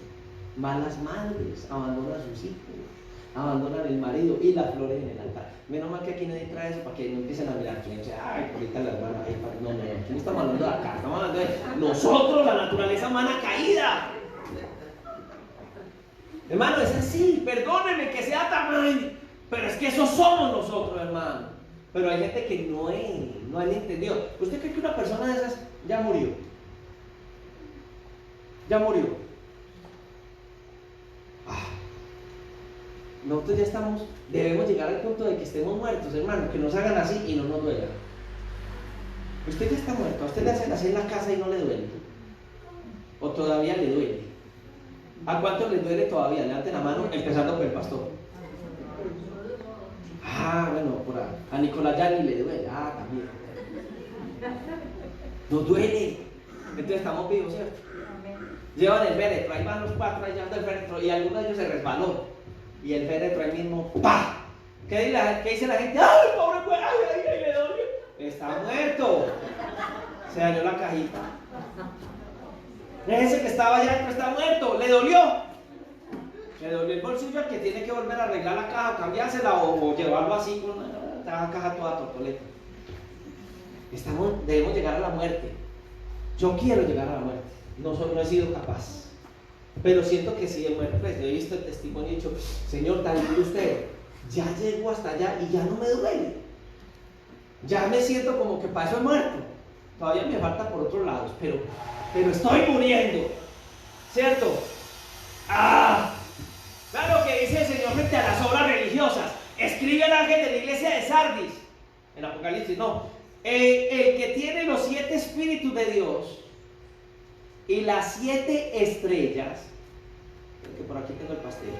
Malas madres, abandonan a sus hijos, abandonan el marido y las flores en el altar. Menos mal que aquí nadie trae eso para que no empiecen a mirar quién, o sea, ay, ahorita la hermana, ay, no, aquí no estamos hablando de acá, estamos hablando de nosotros, la naturaleza humana caída. Hermano, es así, perdóneme que sea tan... Pero es que eso somos nosotros, hermano. Pero hay gente que no han entendido. ¿Usted cree que una persona de esas ya murió? Ya murió. Nosotros ya debemos llegar al punto de que estemos muertos, hermano, que nos hagan así y no nos duela. Usted ya está muerto, a usted le hacen así en la casa y no le duele. O todavía le duele. ¿A cuántos les duele todavía? Levanten la mano, empezando por el pastor. Bueno, a Nicolás ya ni le duele. También. Nos duele. Entonces estamos vivos, ¿cierto? Llevan el féretro, ahí van los 4 llevando el féretro y alguno de ellos se resbaló. Y el féretro ahí mismo, ¡pah! ¿Qué dice la gente? ¡Ay, pobre güey! ¡Ay, le dolió! Está muerto. Se dañó la cajita. Ese que estaba allá adentro está muerto. ¿Le dolió? Le dolió el bolsillo al que tiene que volver a arreglar la caja, cambiársela o llevarlo así con la caja toda tortoleta. Debemos llegar a la muerte. Yo quiero llegar a la muerte. No he sido capaz. Pero siento que si he muerto, pues he visto el testimonio y he dicho, Señor, tal vez usted ya llegó hasta allá y ya no me duele. Ya me siento como que para eso he muerto. Todavía me falta por otros lados, pero estoy muriendo. ¿Cierto? Claro que dice el Señor frente a las obras religiosas. Escribe el ángel de la iglesia de Sardis. En Apocalipsis, no. El que tiene los 7 espíritus de Dios y las 7 estrellas, que por aquí tengo el pastel,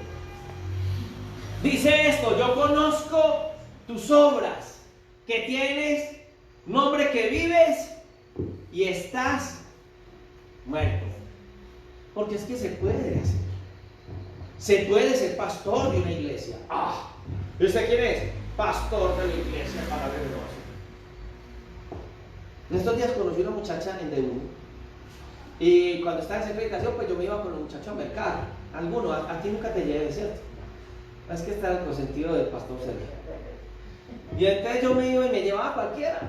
dice esto: yo conozco tus obras, que tienes nombre, que vives y estás muerto. Porque es que se puede hacer. Se puede ser pastor de una iglesia. ¿Y usted quién es? Pastor de la iglesia para ver negocio. En estos días conocí una muchacha en D1. Y cuando estaba en esa acreditación, pues yo me iba con los muchachos al mercado. Algunos, a ti nunca te lleve, ¿cierto? Es que está el consentido del pastor Sergio. Y entonces yo me iba y me llevaba a cualquiera.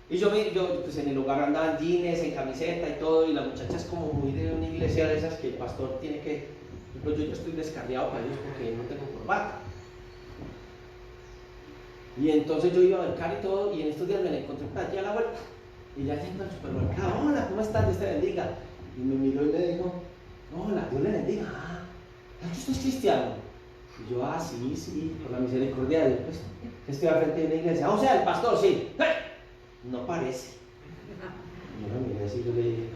Y yo pues en el lugar andaba en jeans, en camiseta y todo. Y la muchacha es como muy de una iglesia de esas que el pastor tiene que... Pues yo estoy descarriado para ellos porque no tengo corbata. Y entonces yo iba a mercar y todo. Y en estos días me la encontré para allá a la vuelta. Y ya yendo al supermercado, hola, ¿cómo estás? Dios te bendiga. Y me miró y me dijo, hola, Dios le bendiga. ¿Usted es cristiano? Y yo, sí, por la misericordia de Dios, pues, estoy al frente de una iglesia. O sea, el pastor, sí. No parece. Y yo me miré así y yo le dije,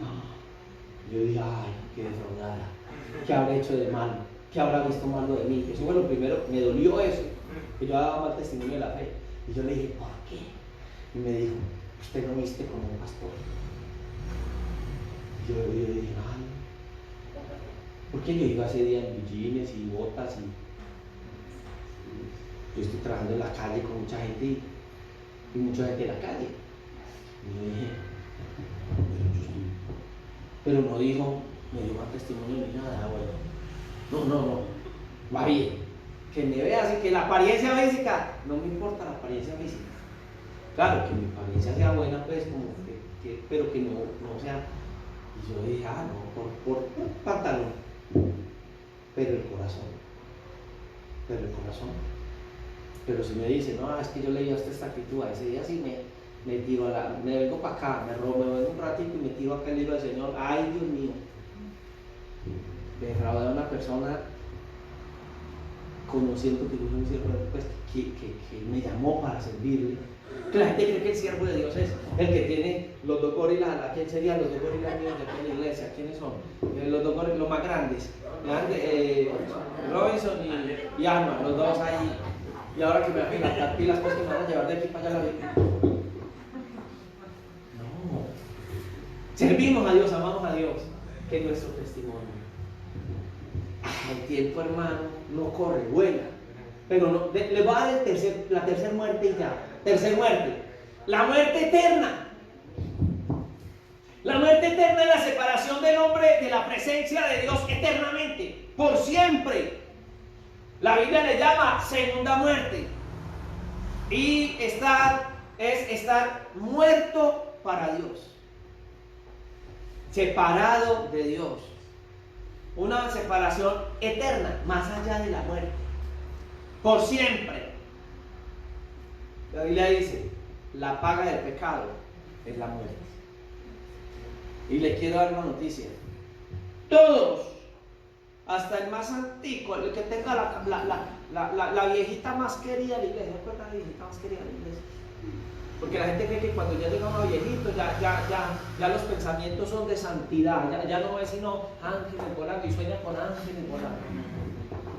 yo dije, ay, qué defraudada. ¿Qué habrá hecho de malo? ¿Qué habrá visto malo de mí? Eso fue lo primero, me dolió eso, que yo daba mal testimonio de la fe. Y yo le dije, ¿por qué? Y me dijo, usted no viste como un pastor. Y yo dije, ay, porque yo iba ese día en jeans y botas y yo estoy trabajando en la calle con mucha gente y mucha gente en la calle. Y yo dije, pero no dijo, me dio mal testimonio ni nada, bueno. No, va bien. Que me vea así, que la apariencia física, no me importa la apariencia física. Claro, que mi apariencia sea buena, pues, como pero que no sea. Y yo dije, no, por pantalón. Pero el corazón. Pero si me dice, no, es que yo leí esta actitud, ese día sí me tiro me vengo para acá, me vengo un ratito y me tiro acá el libro del Señor. Ay, Dios mío. Defraudar a una persona conociendo que yo soy un siervo de Dios, pues, que me llamó para servirle. Que la gente cree que el siervo de Dios es el que tiene los 2 gorilas. ¿A quién serían los 2 gorilas míos de aquí en la iglesia? ¿Quiénes son? Los 2 gorilas, los más grandes. Robinson y Alma, los 2 ahí. Y ahora que me van a gastar pilas, pues que me van a llevar de aquí para allá la vida. No. Servimos a Dios, amamos a Dios, que es nuestro testimonio. El tiempo, hermano, no corre, vuela. Pero no, le va a dar la tercera muerte y ya. Tercer muerte. La muerte eterna. La muerte eterna es la separación del hombre de la presencia de Dios eternamente, por siempre. La Biblia le llama segunda muerte. Y es estar muerto para Dios. Separado de Dios. una separación eterna, más allá de la muerte, por siempre. La Biblia dice, la paga del pecado es la muerte. Y le quiero dar una noticia. Todos, hasta el más antiguo, el que tenga la viejita más querida de la iglesia, ¿cuál es la viejita más querida de la iglesia? Porque la gente cree que cuando ya llega uno viejito, ya los pensamientos son de santidad, ya no es sino ángeles volando y sueña con ángeles volando.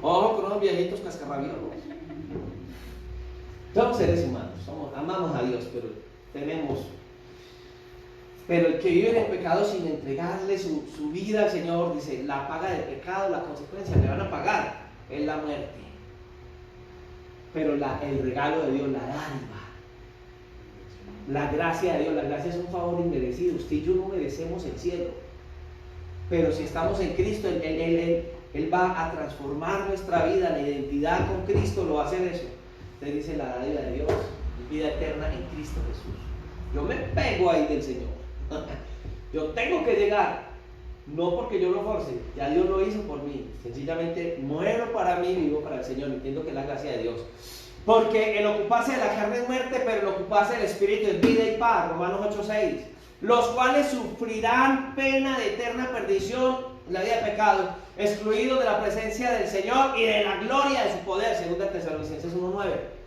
Ojo con unos viejitos cascarrabiosos. Somos seres humanos, amamos a Dios, pero el que vive en el pecado sin entregarle su vida al Señor, dice, la paga del pecado, la consecuencia, le van a pagar, es la muerte. Pero el regalo de Dios, la dádiva, la gracia de Dios, la gracia es un favor inmerecido. Usted y yo no merecemos el cielo, pero si estamos en Cristo, Él va a transformar nuestra vida, la identidad con Cristo lo va a hacer eso. Usted dice, la dádiva de Dios, vida eterna en Cristo Jesús. Yo me pego ahí del Señor. Yo tengo que llegar, no porque yo lo force, ya Dios lo hizo por mí. Sencillamente muero para mí, vivo para el Señor. Entiendo que es la gracia de Dios. Porque el ocuparse de la carne es muerte, pero el ocuparse del Espíritu es vida y paz. Romanos 8:6. Los cuales sufrirán pena de eterna perdición en la vida de pecado, excluidos de la presencia del Señor y de la gloria de su poder. 2 Tesalonicenses 1:9.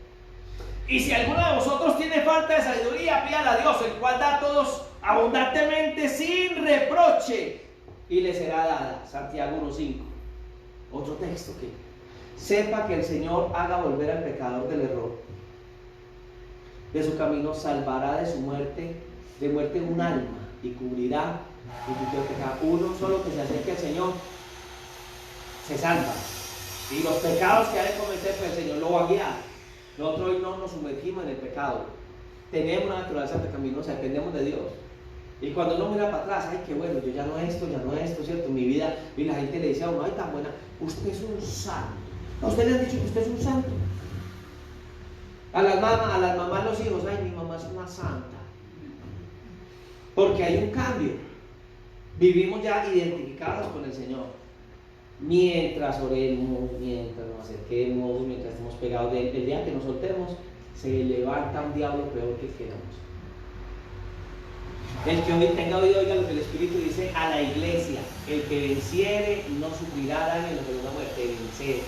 Y si alguno de vosotros tiene falta de sabiduría, pídala a Dios, el cual da a todos abundantemente sin reproche, y le será dada. Santiago 1:5. Otro texto que sepa que el Señor haga volver al pecador del error, de su camino, salvará de su muerte, de muerte un alma, y cubrirá el pecado. Uno solo que se acerque al Señor se salva, y los pecados que ha de cometer, pues el Señor lo va a guiar. Nosotros hoy no nos sumergimos en el pecado, tenemos una naturaleza pecaminosa, dependemos de Dios. Y cuando uno mira para atrás, ay, qué bueno, yo ya no esto, ¿cierto? Mi vida, y la gente le dice a uno, ay, tan buena, usted es un santo. ¿A usted le han dicho que usted es un santo? A las mamás, los hijos, ay, mi mamá es una santa. Porque hay un cambio. Vivimos ya identificados con el Señor. Mientras oremos, mientras nos acerquemos, mientras estemos pegados de él, el día que nos soltemos, se levanta un diablo peor que el que éramos. El que hoy tenga oído, oiga lo que el Espíritu dice a la iglesia: el que venciere no sufrirá daño en la segunda muerte. Vencer,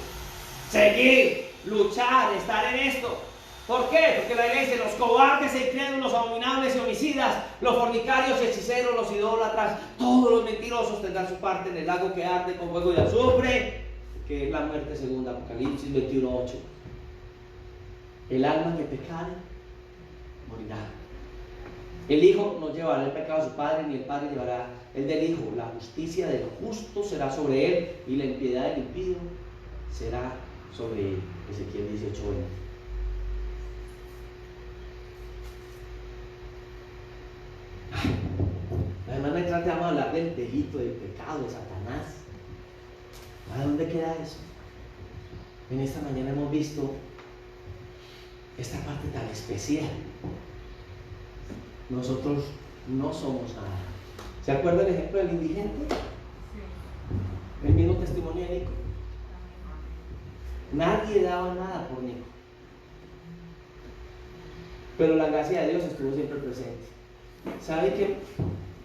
seguir, luchar, estar en esto. ¿Por qué? Porque la iglesia, los cobardes e incrédulos, los abominables y homicidas, los fornicarios y hechiceros, los idólatras, todos los mentirosos tendrán su parte en el lago que arde con fuego y azufre, que es la muerte segunda. Apocalipsis 21:8. El alma que pecare morirá. El Hijo no llevará el pecado a su Padre, ni el Padre llevará el del Hijo. La justicia del justo será sobre él, y la impiedad del impío será sobre él. Ezequiel 18:20. La hermana entrante, vamos a hablar del delito, del pecado, de Satanás. ¿A dónde queda eso? En esta mañana hemos visto esta parte tan especial. Nosotros no somos nada. ¿Se acuerda el ejemplo del indigente? El mismo testimonio de Nico. Nadie daba nada por Nico, pero la gracia de Dios estuvo siempre presente. ¿Sabe qué?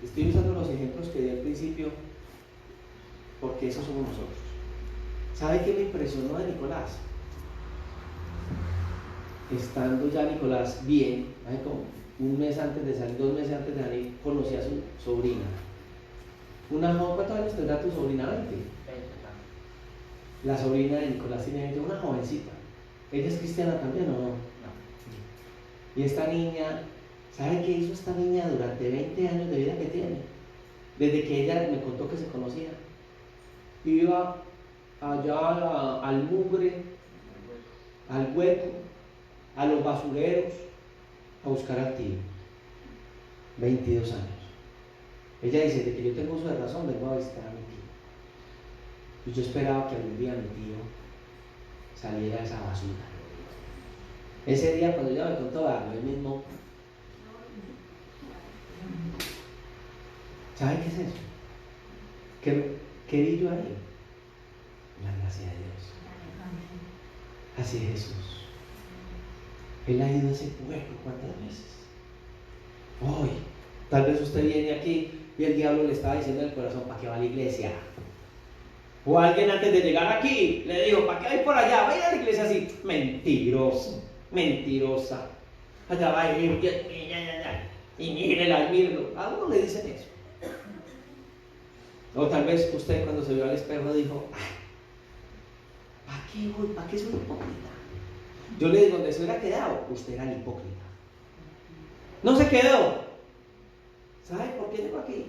Estoy usando los ejemplos que di al principio porque esos somos nosotros. ¿Sabe qué me impresionó de Nicolás? Estando ya Nicolás bien, como un mes antes de salir, 2 meses antes de salir, conocí a su sobrina. ¿Cuántos años tendrá tu sobrina? 20. La sobrina de Nicolás tiene 20, una jovencita. ¿Ella es cristiana también o no? No. Y esta niña, ¿sabe qué hizo esta niña durante 20 años de vida que tiene? Desde que ella me contó que se conocía. Iba allá al mugre, al hueco, a los basureros, a buscar al tío. 22 años. Ella dice, de que yo tengo uso de razón, vengo a visitar a mi tío. Y yo esperaba que algún día mi tío saliera de esa basura. Ese día cuando ella me contó algo, él mismo, ¿sabe qué es eso? ¿Qué vi yo ahí? La gracia de Dios. Así es Jesús. Él ha ido a ese pueblo cuántas veces. Hoy, tal vez usted viene aquí y el diablo le estaba diciendo en el corazón: ¿para qué va a la iglesia? O alguien antes de llegar aquí le dijo: ¿para qué va a ir por allá? Vaya a la iglesia así. Mentiroso, mentirosa. Allá va a ir, y mírelo. A uno le dicen eso. O tal vez usted cuando se vio al espejo dijo: ¿para qué voy? ¿Para qué soy hipócrita? Yo le digo: donde se hubiera quedado, usted era el hipócrita. No se quedó. ¿Sabe por qué llegó aquí?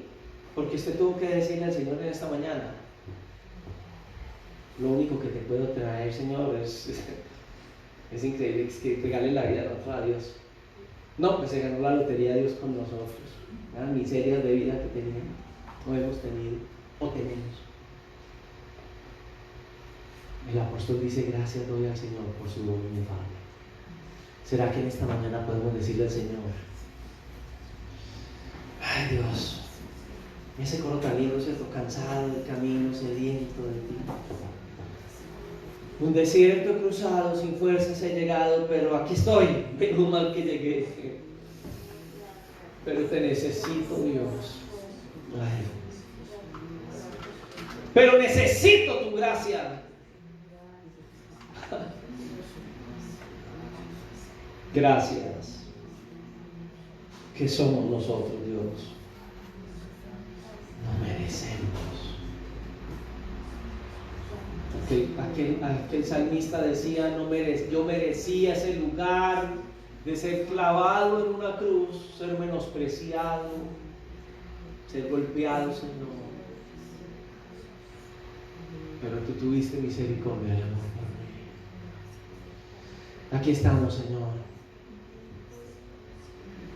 Porque usted tuvo que decirle al Señor en esta mañana: lo único que te puedo traer, Señor, es increíble, es que regale la vida a nosotros a Dios. No, pues se ganó la lotería Dios con nosotros. Las miserias de vida que teníamos, o hemos tenido, o tenemos. El apóstol dice: gracias doy al Señor por su don inefable. ¿Será que en esta mañana podemos decirle al Señor: ay Dios, ese coro tan lindo, ¿cierto? Cansado del camino, sediento de ti. Un desierto he cruzado, sin fuerzas he llegado, pero aquí estoy. Menos mal que llegué. Pero te necesito, Dios. Ay. Pero necesito tu gracia. Gracias. ¿Qué somos nosotros, Dios? No merecemos. Aquel salmista decía: yo merecía ese lugar de ser clavado en una cruz, ser menospreciado, ser golpeado, Señor. Pero tú tuviste misericordia y amor por mí. Aquí estamos, Señor.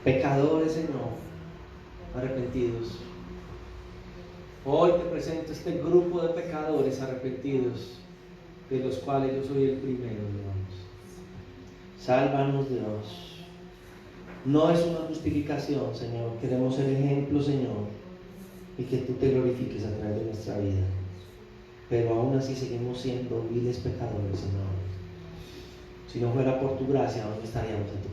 Pecadores, Señor, arrepentidos. Hoy te presento este grupo de pecadores arrepentidos, de los cuales yo soy el primero, Dios. Sálvanos, Dios. No es una justificación, Señor. Queremos ser ejemplo, Señor, y que tú te glorifiques a través de nuestra vida. Pero aún así seguimos siendo viles pecadores, Señor. Si no fuera por tu gracia, aún estaríamos en tu